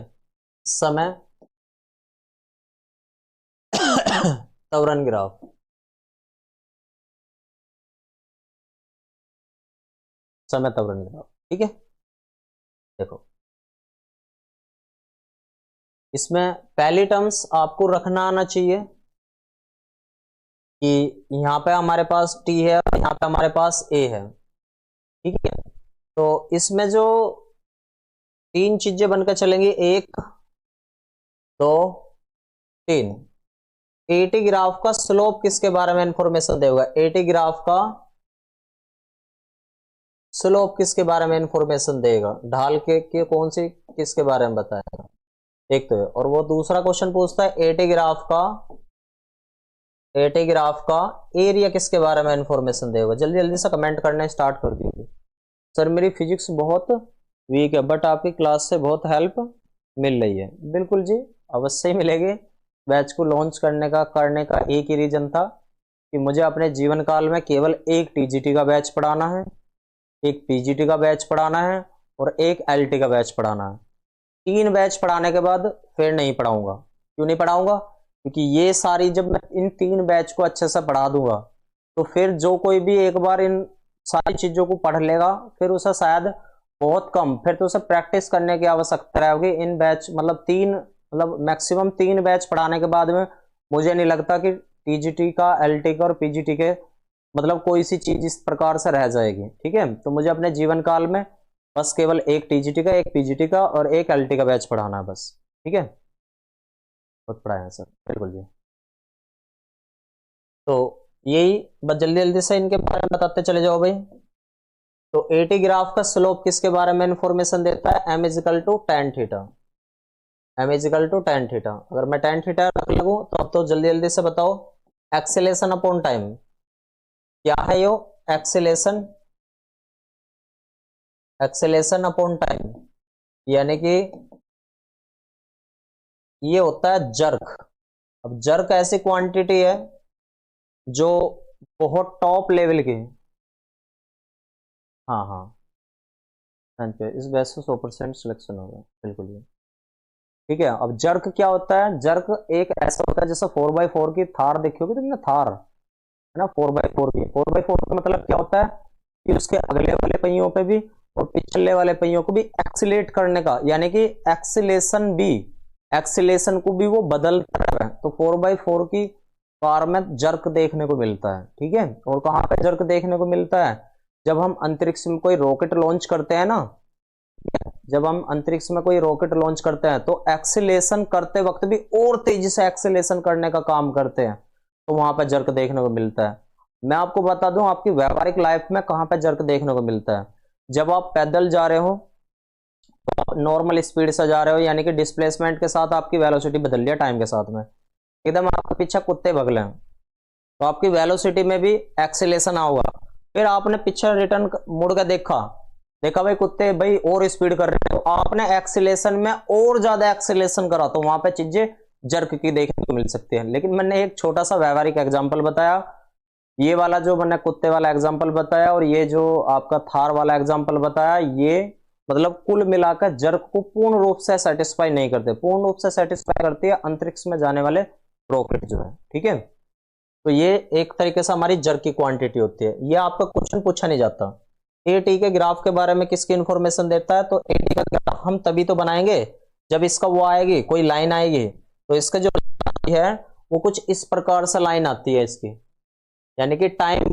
समय त्वरण ग्राफ, समय त्वरण ग्राफ। ठीक है, देखो इसमें पहली टर्म्स आपको रखना आना चाहिए कि यहां पे हमारे पास टी है और यहां पे हमारे पास ए है। ठीक है, तो इसमें जो तीन चीजें बनकर चलेंगी, एक दो तीन। एटी ग्राफ का स्लोप किसके बारे में इंफॉर्मेशन देगा, एटी ग्राफ का स्लोप किसके बारे में इंफॉर्मेशन देगा, ढाल के कौन सी किसके बारे में बताएगा, एक तो है। और वो दूसरा क्वेश्चन पूछता है एटी ग्राफ का एरिया किसके बारे में इंफॉर्मेशन देगा। जल्दी जल्दी से कमेंट करना स्टार्ट कर दीजिए। सर मेरी फिजिक्स बहुत वीक है, बट आपकी क्लास से बहुत हेल्प मिल रही है। बिल्कुल जी, अवश्य ही मिलेगी। बैच को लॉन्च करने का एक ही रीजन था कि मुझे अपने जीवन काल में केवल एक टीजीटी का बैच पढ़ाना है, एक पीजीटी का बैच पढ़ाना है और एक एलटी का बैच पढ़ाना है। 3 बैच पढ़ाने के बाद फिर नहीं पढ़ाऊंगा। क्यों नहीं पढ़ाऊंगा? क्योंकि ये सारी, जब मैं इन 3 बैच को अच्छे से पढ़ा दूंगा तो फिर जो कोई भी एक बार इन सारी चीजों को पढ़ लेगा, फिर उसे शायद बहुत कम, फिर तो उसे प्रैक्टिस करने की आवश्यकता रहेगी। इन बैच मतलब मैक्सिमम 3 बैच पढ़ाने के बाद में मुझे नहीं लगता कि टीजीटी का, एलटी का और पीजीटी के मतलब कोई सी चीज इस प्रकार से रह जाएगी। ठीक है, तो मुझे अपने जीवन काल में बस केवल एक टीजीटी का, एक पीजीटी का और एक एलटी का बैच पढ़ाना है बस। ठीक है, बहुत पढ़ाया सर, बिल्कुल जी। तो यही बस, जल्दी जल्दी से इनके बारे में बताते चले जाओ भाई। तो एटी ग्राफ का स्लोप किसके बारे में इंफॉर्मेशन देता है, M equal to tan theta, M equal to tan theta. अगर मैं टेन थीटा रख लगूं तो अब तो जल्दी जल्दी से बताओ, एक्सेलेरेशन अपॉन टाइम क्या है यो, एक्सेलेरेशन, एक्सेलेरेशन अपॉन टाइम, यानी कि ये होता है जर्क। अब जर्क ऐसी क्वांटिटी है जो बहुत टॉप लेवल की, हाँ हाँ, इस बेस से 100% सिलेक्शन होगा, बिल्कुल ये। ठीक है, अब जर्क क्या होता है, जर्क एक ऐसा होता है जैसे 4x4 की थार देखी होगी तुमने, थार है ना, 4x4 की। 4x4 का मतलब क्या होता है कि उसके अगले वाले पहियों पे भी और पिछले वाले पहियों को भी एक्सीलेट करने का, यानी कि एक्सीलेशन को भी वो बदलता है। तो 4x4 की कार में जर्क देखने को मिलता है, ठीक है। और कहाँ पे जर्क देखने को मिलता है? जब हम अंतरिक्ष में कोई रॉकेट लॉन्च करते हैं ना, जब हम अंतरिक्ष में कोई रॉकेट लॉन्च करते हैं तो एक्सीलेशन करते वक्त भी और तेजी से एक्सीलेशन करने का काम करते हैं, तो वहां पर जर्क देखने को मिलता है। मैं आपको बता दूं, आपकी व्यावहारिक लाइफ में कहां पर जर्क देखने को मिलता है? जब आप पैदल जा रहे हो, नॉर्मल स्पीड से जा रहे हो, यानी कि डिस्प्लेसमेंट के साथ आपकी वेलोसिटी बदल लिया टाइम के साथ में, एकदम आपके पीछे कुत्ते भगले हैं, तो आपकी वेलोसिटी में भी एक्सीलेशन होगा। फिर आपने पीछे रिटर्न मुड़ के देखा भाई कुत्ते भाई और स्पीड कर रहे हैं, तो आपने एक्सीलेशन में और ज्यादा एक्सीलेशन करा, तो वहां पे चीजें जर्क की देखने को मिल सकती है। लेकिन मैंने एक छोटा सा व्यवहारिक एग्जांपल बताया, ये वाला जो मैंने कुत्ते वाला एग्जांपल बताया और ये जो आपका थार वाला एग्जांपल बताया, ये मतलब कुल मिलाकर जर्क को पूर्ण रूप से सेटिस्फाई नहीं करते। पूर्ण रूप से सेटिस्फाई करती है अंतरिक्ष में जाने वाले रॉकेट जो है, ठीक है। तो ये एक तरीके से हमारी जर्क की क्वांटिटी होती है। ये आपका क्वेश्चन पूछा नहीं जाता। एटी के ग्राफ के बारे में किसकी इंफॉर्मेशन देता है? तो एटी का ग्राफ हम तभी तो बनाएंगे जब इसका वो आएगी, कोई लाइन आएगी। तो इसका जो है वो कुछ इस प्रकार से लाइन आती है इसकी, यानी कि टाइम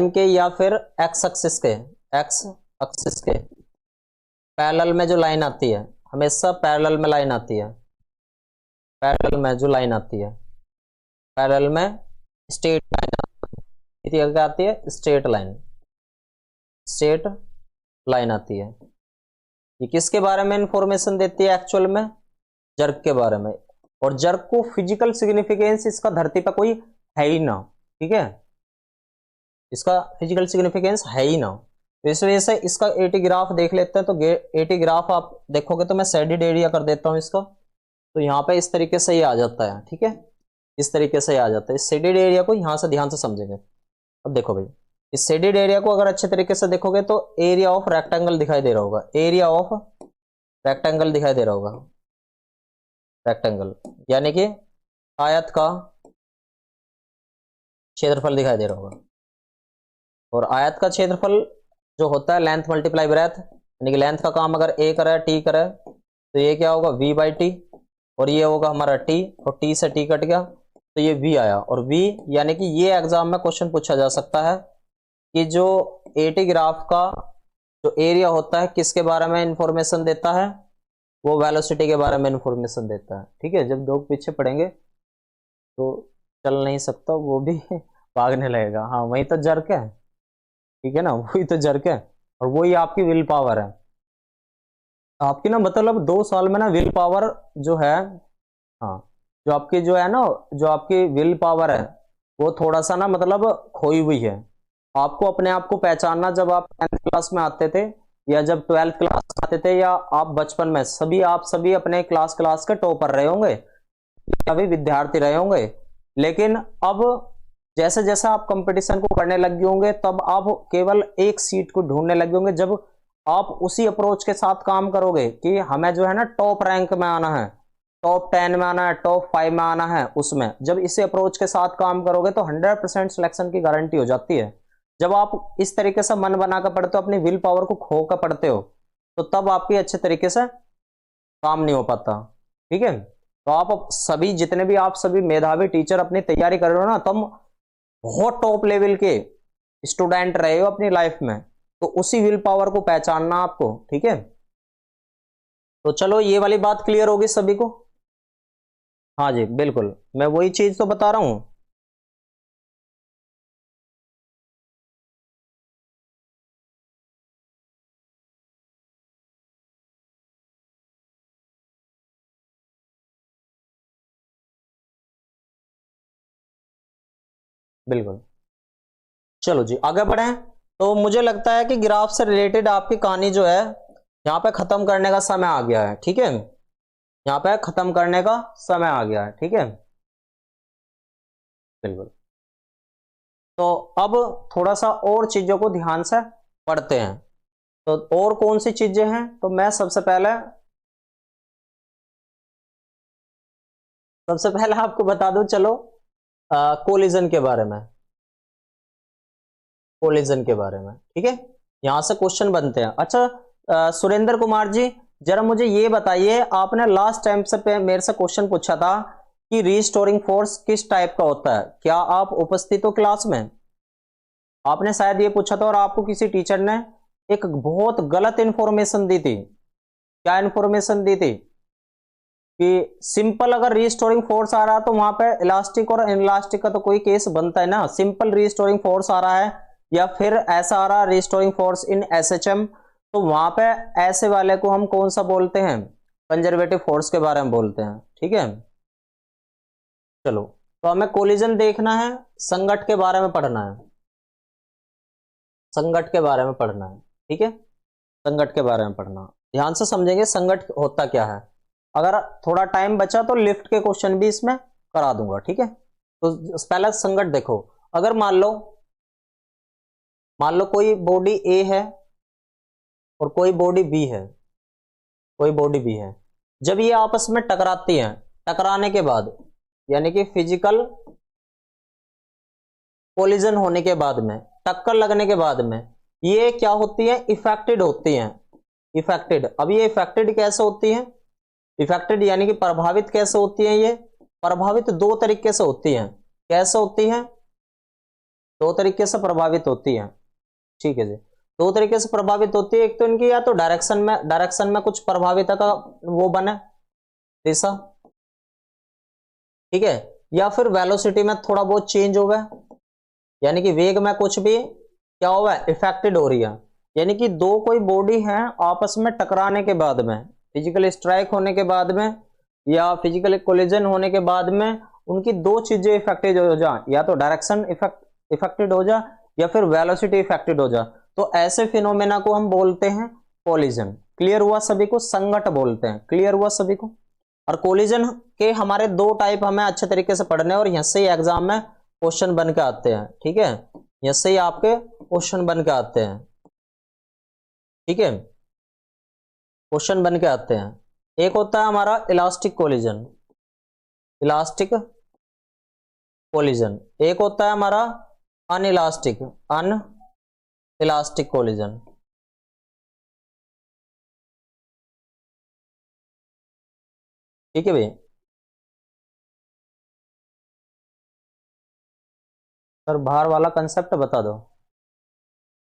के या फिर एक्स एक्सिस के पैरेलल में जो लाइन आती है, हमेशा पैरेलल में लाइन आती है, पैरेलल में जो लाइन आती है, पैरेलल में स्ट्रेट लाइन आती है, स्ट्रेट लाइन आती है। ये किसके बारे में इंफॉर्मेशन देती है? एक्चुअल में जर्क के बारे में। और जर्क को फिजिकल सिग्निफिकेंस इसका धरती पर कोई है ही ना, ठीक है, इसका फिजिकल सिग्निफिकेंस है ही ना। तो इस वजह से इसका एटी ग्राफ देख लेते हैं। तो एटी ग्राफ आप देखोगे तो मैं शेडेड एरिया कर देता हूं इसका, तो यहाँ पे इस तरीके से ही आ जाता है, ठीक है, इस तरीके से आ जाता है। इस शेडेड एरिया को यहाँ से ध्यान से समझेंगे। अब देखो भाई, इस शेडेड एरिया को अगर अच्छे तरीके से देखोगे तो एरिया ऑफ रेक्टेंगल दिखाई दे रहा होगा, एरिया ऑफ रेक्टेंगल दिखाई दे रहा होगा, रेक्टेंगल यानी कि आयत का क्षेत्रफल दिखाई दे रहा होगा। और आयत का क्षेत्रफल जो होता है लेंथ मल्टीप्लाई ब्रेथ, यानी कि लेंथ का काम अगर ए करे टी करे तो ये क्या होगा? वी बाई टी, और ये होगा हमारा टी, और टी से टी कट गया तो ये वी आया। और वी यानी कि ये एग्जाम में क्वेश्चन पूछा जा सकता है कि जो एटी ग्राफ का जो एरिया होता है किसके बारे में इंफॉर्मेशन देता है? वो वेलोसिटी के बारे में इंफॉर्मेशन देता है, ठीक है। जब लोग पीछे पड़ेंगे तो चल नहीं सकता, वो भी भागने लगेगा। हाँ, वही तो जर्क है, ठीक है ना, वही तो जर्क है। और वही आपकी विल पावर है आपकी ना, मतलब 2 साल में ना विल पावर जो है, हाँ, जो आपकी जो है ना, जो आपकी विल पावर है वो थोड़ा सा ना मतलब खोई हुई है। आपको अपने आप को पहचानना, जब आप 10th क्लास में आते थे या जब 12th क्लास में आते थे या आप बचपन में, आप सभी अपने क्लास के टॉपर रहे होंगे या भी विद्यार्थी रहे होंगे। लेकिन अब जैसे जैसे आप कंपटीशन को करने लगे होंगे तब आप केवल एक सीट को ढूंढने लगे होंगे। जब आप उसी अप्रोच के साथ काम करोगे कि हमें जो है ना टॉप रैंक में आना है, टॉप 10 में आना है, टॉप 5 में आना है, उसमें जब इसी अप्रोच के साथ काम करोगे तो 100% सिलेक्शन की गारंटी हो जाती है। जब आप इस तरीके से मन बनाकर पढ़ते हो, अपनी विल पावर को खो कर पढ़ते हो, तो तब आपकी अच्छे तरीके से काम नहीं हो पाता, ठीक है। तो आप सभी जितने भी आप सभी मेधावी टीचर अपनी तैयारी कर रहे हो ना, तुम बहुत टॉप लेवल के स्टूडेंट रहे हो अपनी लाइफ में, तो उसी विल पावर को पहचानना आपको, ठीक है। तो चलो ये वाली बात क्लियर होगी सभी को? हाँ जी बिल्कुल, मैं वही चीज तो बता रहा हूं। बिल्कुल, चलो जी आगे बढ़े। तो मुझे लगता है कि ग्राफ से रिलेटेड आपकी कहानी जो है यहाँ पे खत्म करने का समय आ गया है, ठीक है, यहाँ पे खत्म करने का समय आ गया है, ठीक है, बिल्कुल। तो अब थोड़ा सा और चीजों को ध्यान से पढ़ते हैं। तो और कौन सी चीजें हैं? तो मैं सबसे पहले आपको बता दूं, चलो कोलिजन के बारे में, कोलिजन के बारे में, ठीक है। यहां से क्वेश्चन बनते हैं। अच्छा सुरेंद्र कुमार जी, जरा मुझे ये बताइए, आपने लास्ट टाइम से मेरे से क्वेश्चन पूछा था कि रीस्टोरिंग फोर्स किस टाइप का होता है, क्या आप उपस्थित हो क्लास में? आपने शायद ये पूछा था और आपको किसी टीचर ने एक बहुत गलत इंफॉर्मेशन दी थी। क्या इंफॉर्मेशन दी थी? कि सिंपल अगर रीस्टोरिंग फोर्स आ रहा है तो वहां पे इलास्टिक और इनलास्टिक का तो कोई केस बनता है ना। सिंपल रीस्टोरिंग फोर्स आ रहा है या फिर ऐसा आ रहा है रीस्टोरिंग फोर्स इन एसएचएम, तो वहां पे ऐसे वाले को हम कौन सा बोलते हैं? कंजर्वेटिव फोर्स के बारे में बोलते हैं, ठीक है। चलो, तो हमें कोलिजन देखना है, संघट के बारे में पढ़ना है, संघट के बारे में पढ़ना है, ठीक है। संघट के बारे में पढ़ना, ध्यान से समझेंगे संघट होता क्या है। अगर थोड़ा टाइम बचा तो लिफ्ट के क्वेश्चन भी इसमें करा दूंगा, ठीक है। तो पहला संघट देखो, अगर मान लो कोई बॉडी ए है और कोई बॉडी बी है, कोई बॉडी बी है। जब ये आपस में टकराती हैं, टकराने के बाद यानी कि फिजिकल कोलिजन होने के बाद में, टक्कर लगने के बाद में ये क्या होती है? इफेक्टेड होती हैं। इफेक्टेड, अब ये इफेक्टेड कैसे होती है? इफेक्टेड यानी कि प्रभावित कैसे होती है? ये प्रभावित दो तरीके से होती हैं। कैसे होती हैं? दो तरीके से प्रभावित होती हैं, ठीक है जी। दो तरीके से प्रभावित होती है, एक तो इनकी या तो डायरेक्शन में कुछ प्रभावित का वो बने दिशा, ठीक है, या फिर वेलोसिटी में थोड़ा बहुत चेंज हो गया, यानी कि वेग में कुछ भी क्या हुआ है? इफेक्टेड हो रही है। यानी कि दो कोई बॉडी है आपस में टकराने के बाद में, फिजिकल स्ट्राइक होने के बाद में या फिजिकल कोलिजन होने के बाद में उनकी दो चीजें इफेक्टेड हो जाए, या तो डायरेक्शन इफेक्टेड हो जाए या फिर वेलोसिटी इफेक्टेड हो जाए, तो ऐसे फिनोमेना को हम बोलते हैं कोलिजन। क्लियर हुआ सभी को? संघट बोलते हैं। क्लियर हुआ सभी को? और कोलिजन के हमारे दो टाइप हमें अच्छे तरीके से पढ़ने, और यहां से ही एग्जाम में क्वेश्चन बन के आते हैं, ठीक है। यहां से ही आपके क्वेश्चन बन के आते हैं, ठीक है, क्वेश्चन बन के आते हैं। एक होता है हमारा इलास्टिक कोलिजन, इलास्टिक कोलिजन। एक होता है हमारा अनइलास्टिक, अनइलास्टिक कोलिजन, ठीक है भाई। सर भार वाला कंसेप्ट बता दो,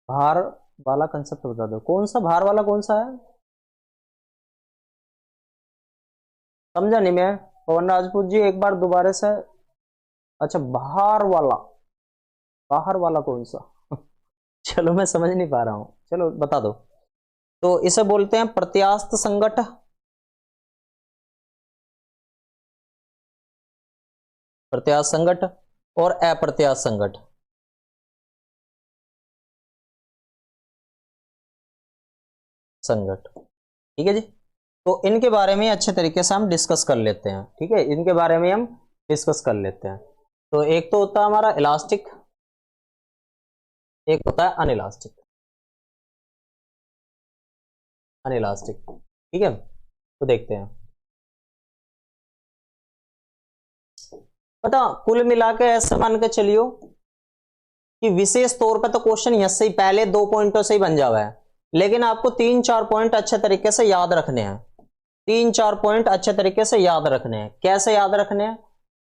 भार वाला कंसेप्ट बता दो, कौन सा भार वाला, कौन सा है? समझा नहीं मैं, पवन राजपूत जी एक बार दोबारा से। अच्छा बाहर वाला, बाहर वाला कौन सा? चलो मैं समझ नहीं पा रहा हूं, चलो बता दो। तो इसे बोलते हैं प्रत्यास्थ संघट, प्रत्यास्थ संघट और अप्रत्यास्थ संघट। संघट, ठीक है जी। तो इनके बारे में अच्छे तरीके से हम डिस्कस कर लेते हैं, ठीक है, इनके बारे में हम डिस्कस कर लेते हैं। तो एक तो होता है हमारा इलास्टिक, एक होता है अनइलास्टिक, अनइलास्टिक, ठीक है। तो देखते हैं, पता कुल मिला के ऐसे मान के चलियो कि विशेष तौर पे तो क्वेश्चन यहां से ही पहले दो पॉइंटों से ही बन जावा है, लेकिन आपको तीन चार पॉइंट अच्छे तरीके से याद रखने हैं। तीन चार पॉइंट अच्छे तरीके से याद रखने हैं। कैसे याद रखने हैं?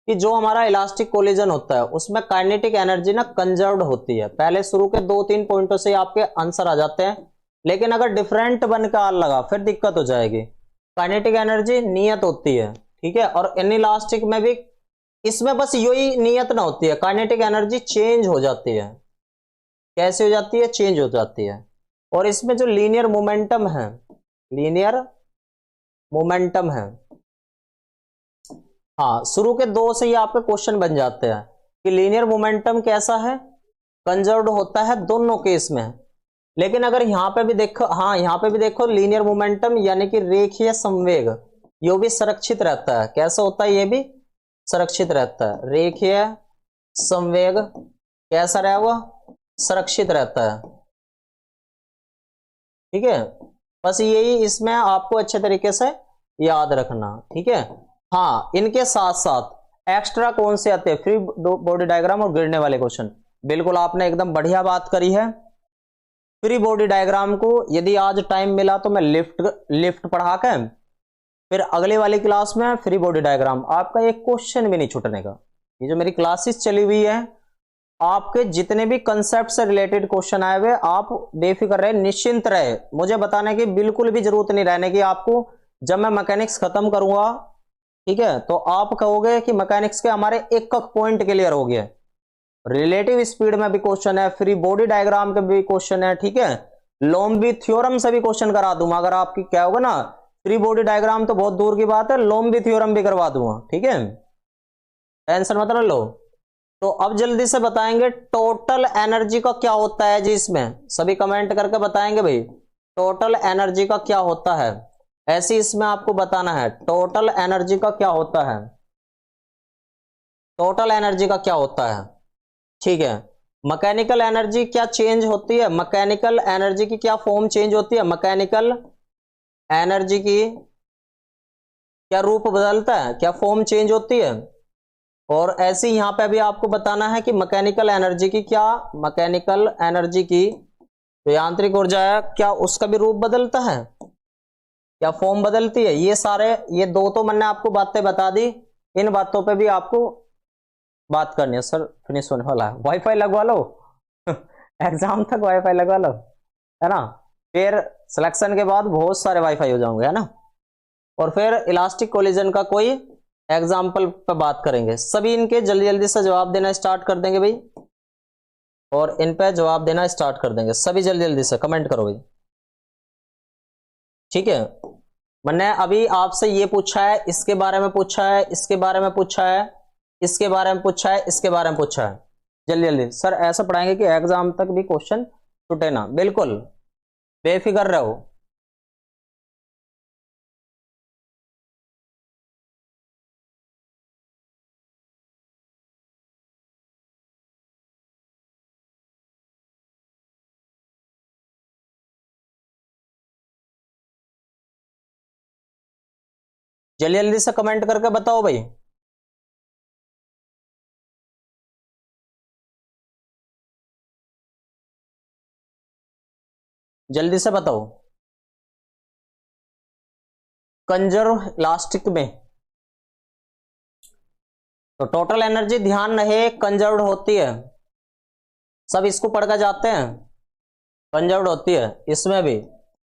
कि जो हमारा इलास्टिक कोलिजन होता है उसमें काइनेटिक एनर्जी ना कंजर्व्ड होती है। पहले शुरू के दो तीन पॉइंटों से आपके आंसर आ जाते हैं, लेकिन अगर डिफरेंट बनकर लगा फिर दिक्कत हो जाएगी। काइनेटिक एनर्जी नियत होती है, ठीक है, और इनइलास्टिक में भी इसमें बस यही नियत ना होती है, काइनेटिक एनर्जी चेंज हो जाती है। कैसे हो जाती है? चेंज हो जाती है। और इसमें जो लीनियर मोमेंटम है, लीनियर मोमेंटम है, हाँ, शुरू के दो से ही आपके क्वेश्चन बन जाते हैं कि लीनियर मोमेंटम कैसा है, कंजर्व्ड होता है दोनों केस में। लेकिन अगर यहां पे भी देखो, हाँ यहां पे भी देखो, लीनियर मोमेंटम यानी कि रेखीय संवेग, ये भी संरक्षित रहता है। कैसा होता है? ये भी संरक्षित रहता है। रेखीय संवेग कैसा रहा? हुआ सुरक्षित रहता है, ठीक है। बस यही इसमें आपको अच्छे तरीके से याद रखना, ठीक है। हाँ, इनके साथ साथ एक्स्ट्रा कौन से आते हैं, फ्री बॉडी डायग्राम और गिरने वाले क्वेश्चन। बिल्कुल आपने एकदम बढ़िया बात करी है। फ्री बॉडी डायग्राम को यदि आज टाइम मिला तो मैं लिफ्ट पढ़ा के फिर अगले वाली क्लास में फ्री बॉडी डायग्राम, आपका एक क्वेश्चन भी नहीं छूटने का। ये जो मेरी क्लासेस चली हुई है, आपके जितने भी कंसेप्ट से रिलेटेड क्वेश्चन आए हुए, आप बेफिक्र रहे, निश्चिंत रहे, मुझे बताने की बिल्कुल भी जरूरत नहीं रहने की आपको। जब मैं मैकेनिक्स खत्म करूंगा, ठीक है, तो आप कहोगे कि मैकेनिक्स के हमारे एक पॉइंट क्लियर हो गया। रिलेटिव स्पीड में भी क्वेश्चन है, फ्री बॉडी डायग्राम के भी क्वेश्चन है, ठीक है, लोम्बी थ्योरम से भी क्वेश्चन करा दूंगा। अगर आपकी क्या होगा ना, फ्री बॉडी डायग्राम तो बहुत दूर की बात है, लोम्बी थ्योरम भी करवा दूंगा, ठीक है, टेंशन मत लो। तो अब जल्दी से बताएंगे टोटल एनर्जी का क्या होता है जी। इसमें सभी कमेंट करके बताएंगे भाई टोटल एनर्जी का क्या होता है। ऐसे इसमें आपको बताना है टोटल एनर्जी का क्या होता है, टोटल एनर्जी का क्या होता है, ठीक है। मैकेनिकल एनर्जी क्या चेंज होती है, मैकेनिकल एनर्जी की क्या फॉर्म चेंज होती है, मैकेनिकल एनर्जी की क्या रूप बदलता है, क्या फॉर्म चेंज होती है। और ऐसे ही यहां पे भी आपको बताना है कि मैकेनिकल एनर्जी की क्या, मैकेनिकल एनर्जी की तो यांत्रिक ऊर्जा है, क्या उसका भी रूप बदलता है, क्या फॉर्म बदलती है। ये सारे, ये दो तो मैंने आपको बातें बता दी, इन बातों पे भी आपको बात करनी है। सर फिनिश होने वाला है, वाईफाई लगवा लो एग्जाम तक वाईफाई लगवा लो, है ना, फिर सिलेक्शन के बाद बहुत सारे वाईफाई हो जाओगे, है ना। और फिर इलास्टिक कोलिजन का कोई एग्जाम्पल पे बात करेंगे। सभी इनके जल्दी जल्दी से जवाब देना स्टार्ट कर देंगे भाई, और इन पे जवाब देना स्टार्ट कर देंगे सभी, जल्दी जल्दी से कमेंट करो भाई, ठीक है। मैंने अभी आपसे ये पूछा है, इसके बारे में पूछा है, इसके बारे में पूछा है, इसके बारे में पूछा है, इसके बारे में पूछा है। जल्दी जल्दी सर ऐसा पढ़ाएंगे कि एग्जाम तक भी क्वेश्चन छूटे ना, बिल्कुल बेफिक्र रहो। जल्दी जल्दी से कमेंट करके बताओ भाई। जल्दी से बताओ। कंजर्व इलास्टिक में तो टोटल एनर्जी ध्यान रहे कंजर्व्ड होती है, सब इसको पढ़कर जाते हैं, कंजर्व्ड होती है। इसमें भी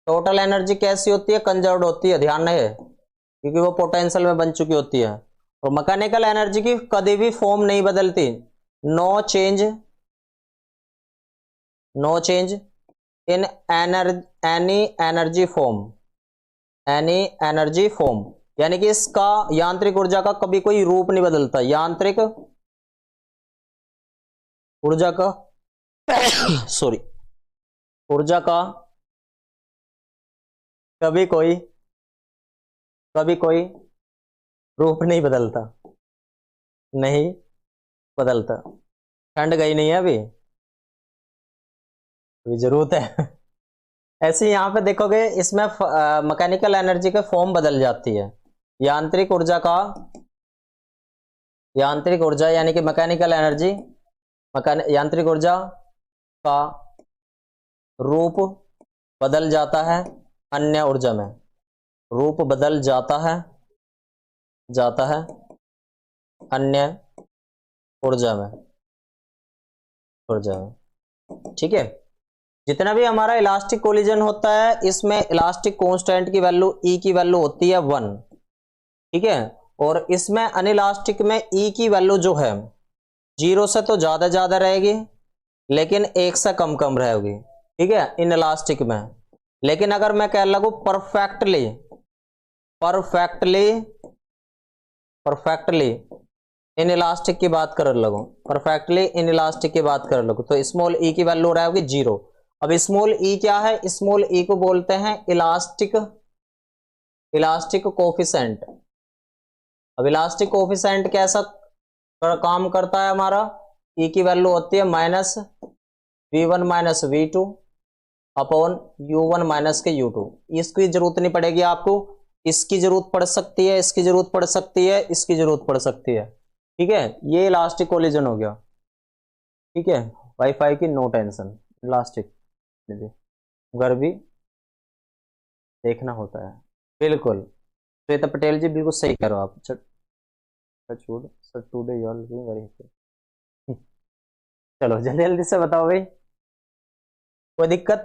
टोटल एनर्जी कैसी होती है, कंजर्व्ड होती है, ध्यान रहे, क्योंकि वो पोटेंशियल में बन चुकी होती है। और मैकेनिकल एनर्जी की कभी भी फॉर्म नहीं बदलती, no change, no change in any energy form, any energy form, यानी कि इसका यांत्रिक ऊर्जा का कभी कोई रूप नहीं बदलता, यांत्रिक ऊर्जा का सॉरी, ऊर्जा का कभी कोई रूप नहीं बदलता, नहीं बदलता। ठंड गई नहीं है अभी जरूरत है ऐसे यहां पे देखोगे इसमें मैकेनिकल एनर्जी के फॉर्म बदल जाती है। यांत्रिक ऊर्जा का, यांत्रिक ऊर्जा यानी कि मैकेनिकल एनर्जी, यांत्रिक ऊर्जा का रूप बदल जाता है अन्य ऊर्जा में, रूप बदल जाता है अन्य ऊर्जा में, ठीक है। जितना भी हमारा इलास्टिक कोलिजन होता है, इसमें इलास्टिक कांस्टेंट की वैल्यू ई की वैल्यू होती है 1, ठीक है। और इसमें अनइलास्टिक में ई की वैल्यू जो है 0 से तो ज्यादा रहेगी, लेकिन 1 से कम रहेगी, ठीक है, इन इलास्टिक में। लेकिन अगर मैं कह लगू परफेक्टली इन इलास्टिक की बात कर लगू, परफेक्टली इन इलास्टिक की बात कर लगू, तो स्मॉल ई की वैल्यू रहेगी 0। अब स्मॉल ई क्या है, स्मॉल ई को बोलते हैं इलास्टिक कोफिशिएंट। अब इलास्टिक कोफिशिएंट कैसा काम करता है हमारा, ई की वैल्यू होती है -v1 - v2 upon u1 - u2। इसकी जरूरत नहीं पड़ेगी आपको, इसकी जरूरत पड़ सकती है, इसकी जरूरत पड़ सकती है, इसकी जरूरत पड़ सकती है, ठीक है, ये इलास्टिक कोलिजन हो गया। ठीक है, वाईफाई की नो टेंशन, इलास्टिक घर भी देखना होता है। बिल्कुल श्वेता पटेल जी, बिल्कुल सही कह रहे हो आप। Sir today you are looking very happy. चलो जल्दी जल्दी से बताओ भाई, कोई दिक्कत?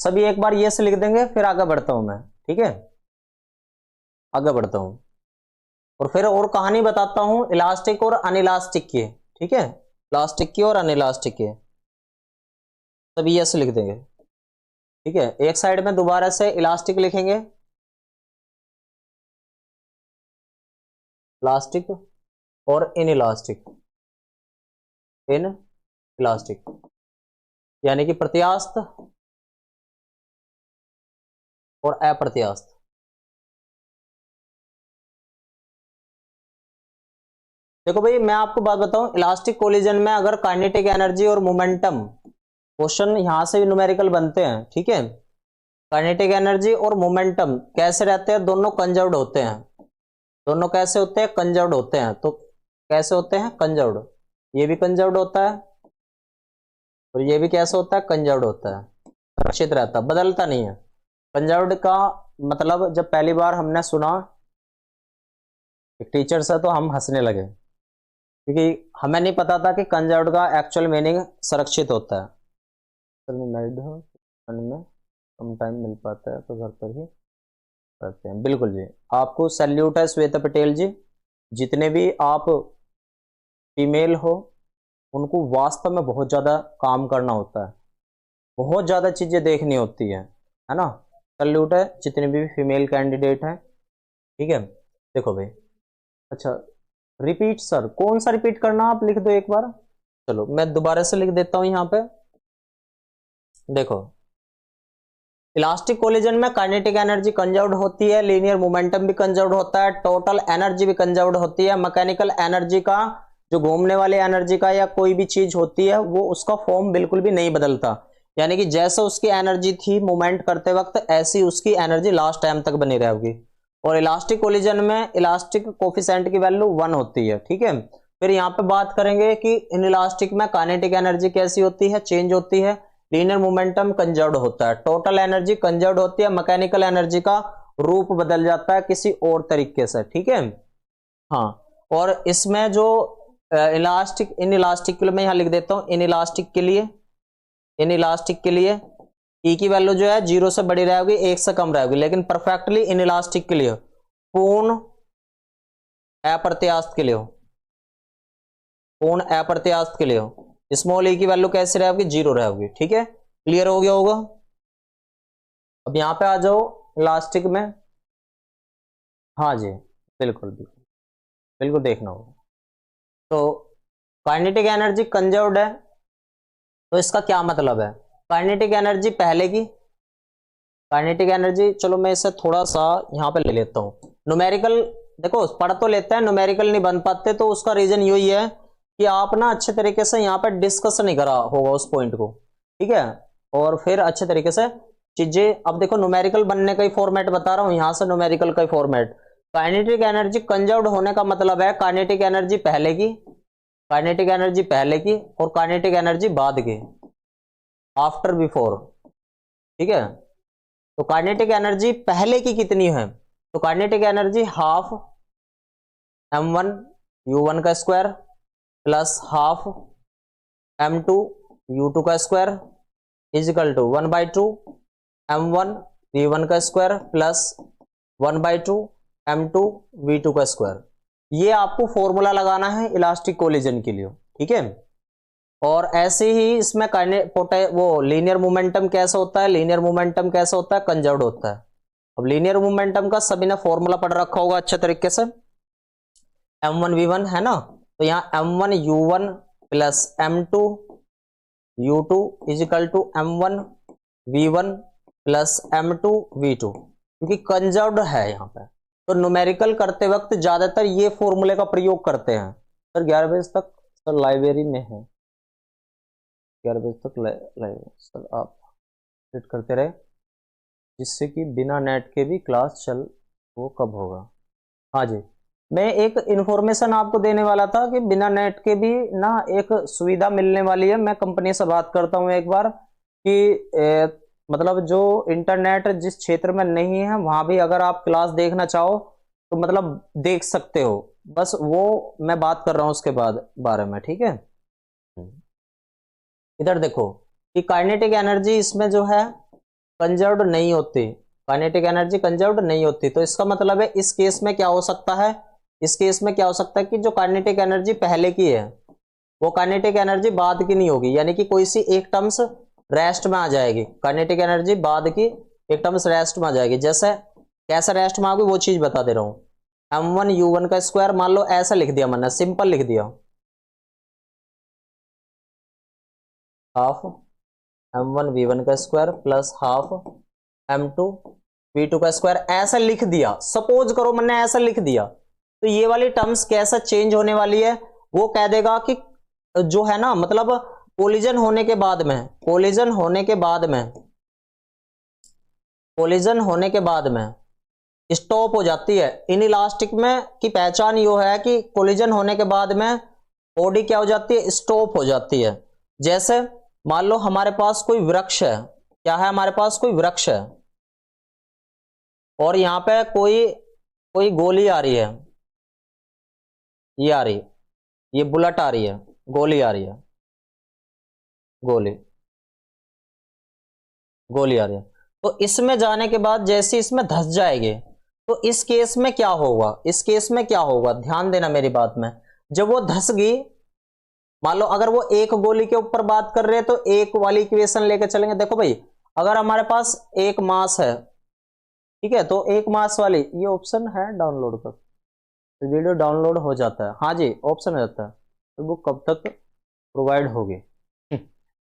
सभी एक बार ये से लिख देंगे, फिर आगे बढ़ता हूं मैं। ठीक है, आगे बढ़ता हूं और फिर और कहानी बताता हूं इलास्टिक और अनइलास्टिक की। ठीक है, इलास्टिक की और अनइलास्टिक की, सभी ये से लिख देंगे। ठीक है, एक साइड में दोबारा से इलास्टिक लिखेंगे, इलास्टिक और इन इलास्टिक, इन इलास्टिक यानी कि प्रत्यास्थ और अप्रत्यास्थ। देखो भाई, मैं आपको बात बताऊं, इलास्टिक कोलिजन में अगर काइनेटिक एनर्जी और मोमेंटम, क्वेश्चन यहां से भी न्यूमेरिकल बनते हैं। ठीक है, काइनेटिक एनर्जी और मोमेंटम कैसे रहते हैं? दोनों कंजर्व्ड होते हैं। दोनों कैसे होते हैं? कंजर्व्ड होते हैं। तो कैसे होते हैं? कंजर्व्ड। ये भी कंजर्व्ड होता है और ये भी कैसे होता है? कंजर्व्ड होता है, सुरक्षित रहता है, बदलता नहीं है। कंजर्व्ड का मतलब जब पहली बार हमने सुना एक टीचर से, तो हम हंसने लगे, क्योंकि हमें नहीं पता था कि कंजर्व्ड का एक्चुअल मीनिंग सुरक्षित होता है। सर मैं मैरिड हूँ, में कम टाइम मिल पाता है तो घर पर ही करते हैं। बिल्कुल जी, आपको सैल्यूट है श्वेता पटेल जी। जितने भी आप फीमेल हो, उनको वास्तव में बहुत ज़्यादा काम करना होता है, बहुत ज़्यादा चीज़ें देखनी होती है ना। सैल्यूट है जितने भी फीमेल कैंडिडेट हैं। ठीक है, देखो भाई, अच्छा रिपीट सर, कौन सा रिपीट करना? आप लिख दो एक बार। चलो मैं दोबारा से लिख देता हूं यहां पे। देखो, इलास्टिक कोलिजन में काइनेटिक एनर्जी कंजर्व्ड होती है, लीनियर मोमेंटम भी कंजर्व्ड होता है, टोटल एनर्जी भी कंजर्व्ड होती है। मैकेनिकल एनर्जी का, जो घूमने वाली एनर्जी का या कोई भी चीज होती है, वो उसका फॉर्म बिल्कुल भी नहीं बदलता। यानी कि जैसे उसकी एनर्जी थी मूवमेंट करते वक्त, ऐसी उसकी एनर्जी लास्ट टाइम तक बनी रहेगी। और इलास्टिक कोलिजन में इलास्टिक कोफिशिएंट की वैल्यू 1 होती है। ठीक है, फिर यहाँ पे बात करेंगे कि इन इलास्टिक में काइनेटिक एनर्जी कैसी होती है? चेंज होती है। लीनियर मोमेंटम कंजर्व्ड होता है, टोटल एनर्जी कंजर्व्ड होती है, मैकेनिकल एनर्जी का रूप बदल जाता है किसी और तरीके से। ठीक है, हाँ। और इसमें जो इलास्टिक, इन इलास्टिक के लिए मैं यहां लिख देता हूं, इन इलास्टिक के लिए, इन इलास्टिक के लिए ई की वैल्यू जो है 0 से बड़ी रहेगी, 1 से कम रहेगी। लेकिन परफेक्टली इन इलास्टिक के लिए, पूर्ण अप्रत्यास्थ के लिए हो, पूर्ण अप्रत्यास्थ के लिए हो, स्मॉल ई की वैल्यू कैसे रहेगी? 0 रहेगी। ठीक है, क्लियर हो गया होगा। अब यहां पे आ जाओ इलास्टिक में। हाँ जी, बिल्कुल बिल्कुल, बिल्कुल देखना होगा। तो काइनेटिक एनर्जी कंजर्व्ड है, तो इसका क्या मतलब है? काइनेटिक एनर्जी पहले की, काइनेटिक एनर्जी, चलो मैं इसे थोड़ा सा यहां पे ले लेता हूं न्यूमेरिकल। देखो पढ़ तो लेते हैं, न्यूमेरिकल नहीं बन पाते, तो उसका रीजन यही है कि आप ना अच्छे तरीके से यहाँ पे डिस्कस नहीं करा होगा उस पॉइंट को। ठीक है, और फिर अच्छे तरीके से चीजें, अब देखो न्यूमेरिकल बनने का ही फॉर्मेट बता रहा हूं, यहां से न्यूमेरिकल का ही फॉर्मेट। काइनेटिक एनर्जी कंजर्व्ड होने का मतलब है काइनेटिक एनर्जी पहले की, काइनेटिक एनर्जी पहले की और काइनेटिक एनर्जी बाद की, आफ्टर बिफोर। ठीक है, तो काइनेटिक एनर्जी पहले की कितनी है? तो kinetic energy half m1 u1 का square plus half m2 u2 का square is equal to 1/2 m1 v1 का स्क्वायर प्लस 1/2 m2 v2 का स्क्वायर। ये आपको फॉर्मूला लगाना है इलास्टिक कोलिजन के लिए। ठीक है, और ऐसे ही इसमें वो लीनियर मोमेंटम कैसा होता है? लीनियर मोमेंटम कैसा होता है? कंजर्व्ड होता है। अब लीनियर मोमेंटम का सभी ने फॉर्मूला पढ़ रखा होगा अच्छे तरीके से, m1v1 है ना। तो यहाँ m1u1 plus m2u2 is equal to m1v1 plus m2v2, क्योंकि कंजर्व्ड है यहाँ पे। तो न्यूमेरिकल करते वक्त ज्यादातर ये फॉर्मूले का प्रयोग करते हैं। सर 11 बजे तक सर लाइब्रेरी में है, 11 बजे तक लाइब्रेरी सर आप वेट करते रहे, जिससे कि बिना नेट के भी क्लास चल, वो कब होगा? हाँ जी, मैं एक इंफॉर्मेशन आपको देने वाला था कि बिना नेट के भी ना एक सुविधा मिलने वाली है। मैं कंपनी से बात करता हूँ एक बार कि मतलब जो इंटरनेट जिस क्षेत्र में नहीं है वहां भी अगर आप क्लास देखना चाहो तो मतलब देख सकते हो। बस वो मैं बात कर रहा हूँ उसके बाद बारे में, ठीक है। इधर देखो कि काइनेटिक एनर्जी इसमें जो है कंजर्व्ड नहीं होती, काइनेटिक एनर्जी कंजर्व्ड नहीं होती। तो इसका मतलब है इस केस में क्या हो सकता है, इस केस में क्या हो सकता है कि जो काइनेटिक एनर्जी पहले की है वो काइनेटिक एनर्जी बाद की नहीं होगी, यानी कि कोई सी एक टर्म्स रेस्ट में आ जाएगी। काइनेटिक एनर्जी बाद की एक टर्म्स रेस्ट में आ जाएगी। जैसे कैसे रेस्ट में आएगी वो चीज बता दे रहा हूं। m1u1 का स्क्वायर मान लो ऐसा लिख दिया, मैंने सिंपल लिख दिया, हाफ m1v1 का स्क्वायर प्लस हाफ m2v2 का स्क्वायर ऐसा लिख दिया। सपोज करो मैंने ऐसा लिख दिया तो ये वाली टर्म्स कैसा चेंज होने वाली है, वो कह देगा कि जो है ना मतलब कोलिजन होने के बाद में, कोलिजन होने के बाद में, कोलिजन होने के बाद में स्टॉप हो जाती है। इन इलास्टिक में की पहचान यो है कि कोलिजन होने के बाद में बॉडी क्या हो जाती है, स्टॉप हो जाती है। जैसे मान लो हमारे पास कोई वृक्ष है, क्या है हमारे पास कोई वृक्ष है और यहां पे कोई कोई गोली आ रही है, ये आ रही, ये बुलेट आ रही है, गोली आ रही है, गोली गोली आ रही है। तो इसमें जाने के बाद जैसे इसमें धंस जाएंगे तो इस केस में क्या होगा, इस केस में क्या होगा, ध्यान देना मेरी बात में। जब वो धंस गई, मान लो अगर वो एक गोली के ऊपर बात कर रहे हैं तो एक वाली इक्वेशन लेकर चलेंगे। देखो भाई अगर हमारे पास एक मास है, ठीक है, तो एक मास वाली ये ऑप्शन है डाउनलोड कर, तो वीडियो डाउनलोड हो जाता है, हाँ जी ऑप्शन हो जाता है। तो वो कब तक प्रोवाइड होगी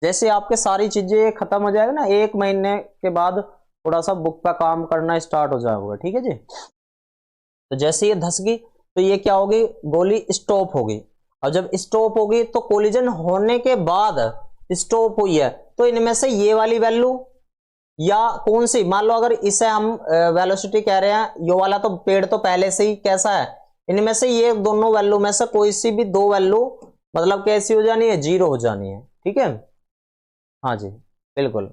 जैसे आपके सारी चीजें खत्म हो जाएगा ना, 1 महीने के बाद थोड़ा सा बुक का काम करना स्टार्ट हो जाएगा, ठीक है जी। तो जैसे ये धस गई तो ये क्या होगी, गोली स्टॉप होगी। और जब स्टॉप होगी तो कोलिजन होने के बाद स्टॉप हुई है, तो इनमें से ये वाली वैल्यू या कौन सी, मान लो अगर इसे हम वेलोसिटी कह रहे हैं, ये वाला तो पेड़ तो पहले से ही कैसा है, इनमें से ये दोनों वैल्यू में से कोई सी भी दो वैल्यू मतलब कैसी हो जानी है, 0 हो जानी है, ठीक है, हाँ जी बिल्कुल।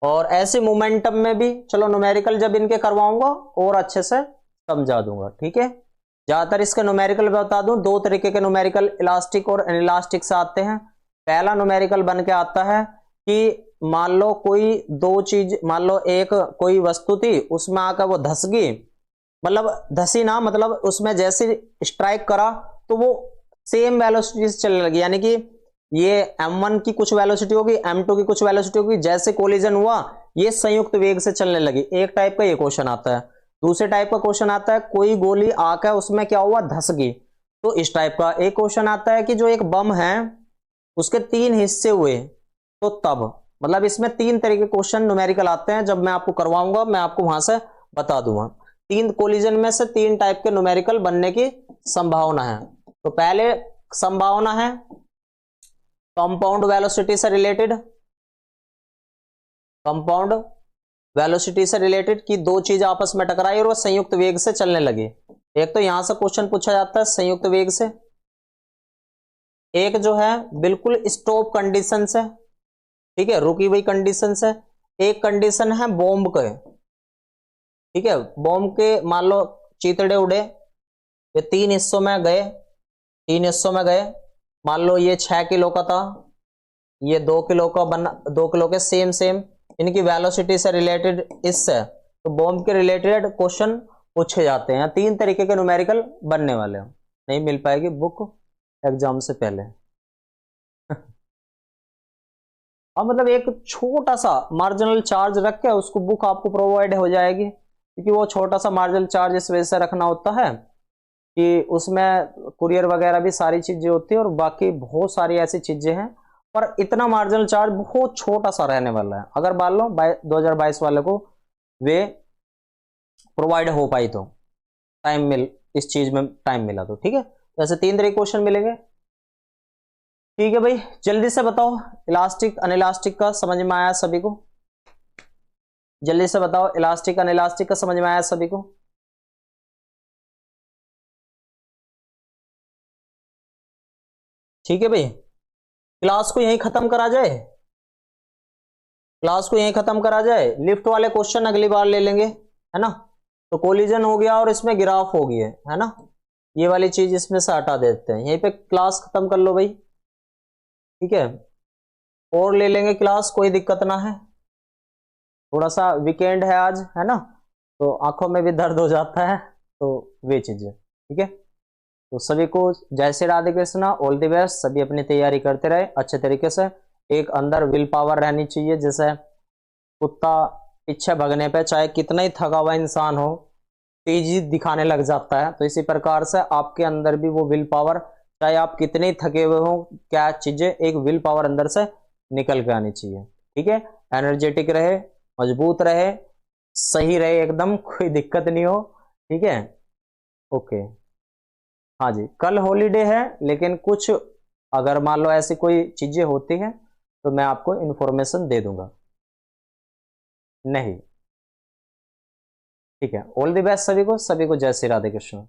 और ऐसे मोमेंटम में भी चलो न्यूमेरिकल जब इनके करवाऊंगा और अच्छे से समझा दूंगा, ठीक है। ज्यादातर इसके न्यूमेरिकल बता दूं, दो तरीके के न्यूमेरिकल इलास्टिक और इनइलास्टिक से आते हैं। पहला न्यूमेरिकल बन के आता है कि मान लो कोई दो चीज, मान लो एक कोई वस्तु थी उसमें आकर वो धस गई, मतलब धसी ना मतलब उसमें जैसे स्ट्राइक करा तो वो सेम वेलोसिटी से चलने लगी, यानी कि ये m1 की कुछ वेलोसिटी होगी, m2 की कुछ वेलोसिटी होगी, जैसे कोलिजन हुआ ये संयुक्त वेग से चलने लगी। एक टाइप का ये क्वेश्चन आता है। दूसरे टाइप का क्वेश्चन आता है कोई गोली आकर उसमें क्या हुआ, धस गई, तो इस टाइप का एक क्वेश्चन आता है कि जो एक बम है उसके 3 हिस्से हुए, तो तब मतलब इसमें 3 तरह के क्वेश्चन न्यूमेरिकल आते हैं। जब मैं आपको करवाऊंगा मैं आपको वहां से बता दूंगा। 3 कोलिजन में से 3 टाइप के न्यूमेरिकल बनने की संभावना है। तो पहले संभावना है कंपाउंड वेलोसिटी से रिलेटेड, कंपाउंड वेलोसिटी से रिलेटेड कि दो चीज आपस में टकराई और वो संयुक्त वेग से चलने लगी। एक तो यहां से क्वेश्चन पूछा जाता है संयुक्त वेग से, एक जो है बिल्कुल स्टॉप कंडीशन से, ठीक है, रुकी हुई कंडीशन से। एक कंडीशन है बॉम्ब के, ठीक है, बॉम्ब के मान लो चीतड़े उड़े, ये 3 हिस्सों में गए, 3 हिस्सों में गए, मान लो ये 6 किलो का था, ये 2 किलो का बना, 2 किलो के सेम सेम, इनकी वेलोसिटी से रिलेटेड इससे, तो बॉम्ब के रिलेटेड क्वेश्चन पूछे जाते हैं। 3 तरीके के न्यूमेरिकल बनने वाले हैं, नहीं मिल पाएगी बुक एग्जाम से पहले अब मतलब एक छोटा सा मार्जिनल चार्ज रख के उसको बुक आपको प्रोवाइड हो जाएगी, क्योंकि वो छोटा सा मार्जिनल चार्ज इस वजह से रखना होता है कि उसमें कुरियर वगैरह भी सारी चीजें होती है और बाकी बहुत सारी ऐसी चीजें हैं, पर इतना मार्जिनल चार्ज बहुत छोटा सा रहने वाला है। अगर मान लो 2022 वाले को वे प्रोवाइड हो पाई तो टाइम मिल, इस चीज में टाइम मिला तो, ठीक है। तो ऐसे 3 तरह के क्वेश्चन मिलेंगे, ठीक है भाई। जल्दी से बताओ इलास्टिक अनइलास्टिक का समझ में आया सभी को, जल्दी से बताओ इलास्टिक अनइलास्टिक का समझ में आया सभी को। ठीक है भाई, क्लास को यहीं खत्म करा जाए, क्लास को यहीं खत्म करा जाए। लिफ्ट वाले क्वेश्चन अगली बार ले लेंगे, है ना। तो कोलिजन हो गया और इसमें गिराफ हो गई है ना, ये वाली चीज इसमें से हटा देते हैं, यहीं पे क्लास खत्म कर लो भाई, ठीक है। और ले लेंगे क्लास, कोई दिक्कत ना है। थोड़ा सा वीकेंड है आज, है ना, तो आंखों में भी दर्द हो जाता है, तो वे चीजें, ठीक है। तो सभी को जय Shri Radhe Krishna, all the best. सभी अपनी तैयारी करते रहे अच्छे तरीके से। एक अंदर विल पावर रहनी चाहिए, जैसे कुत्ता पीछे भगने पे चाहे कितना ही थका हुआ इंसान हो, तेजी दिखाने लग जाता है, तो इसी प्रकार से आपके अंदर भी वो विल पावर, चाहे आप कितने ही थके हुए हो, क्या चीजें, एक विल पावर अंदर से निकल के आनी चाहिए, ठीक है। एनर्जेटिक रहे, मजबूत रहे, सही रहे, एकदम कोई दिक्कत नहीं हो, ठीक है। ओके, हाँ जी, कल हॉलीडे है, लेकिन कुछ अगर मान लो ऐसी कोई चीजें होती हैं तो मैं आपको इन्फॉर्मेशन दे दूंगा। नहीं, ठीक है, ऑल द बेस्ट सभी को, सभी को जय श्री राधे कृष्ण।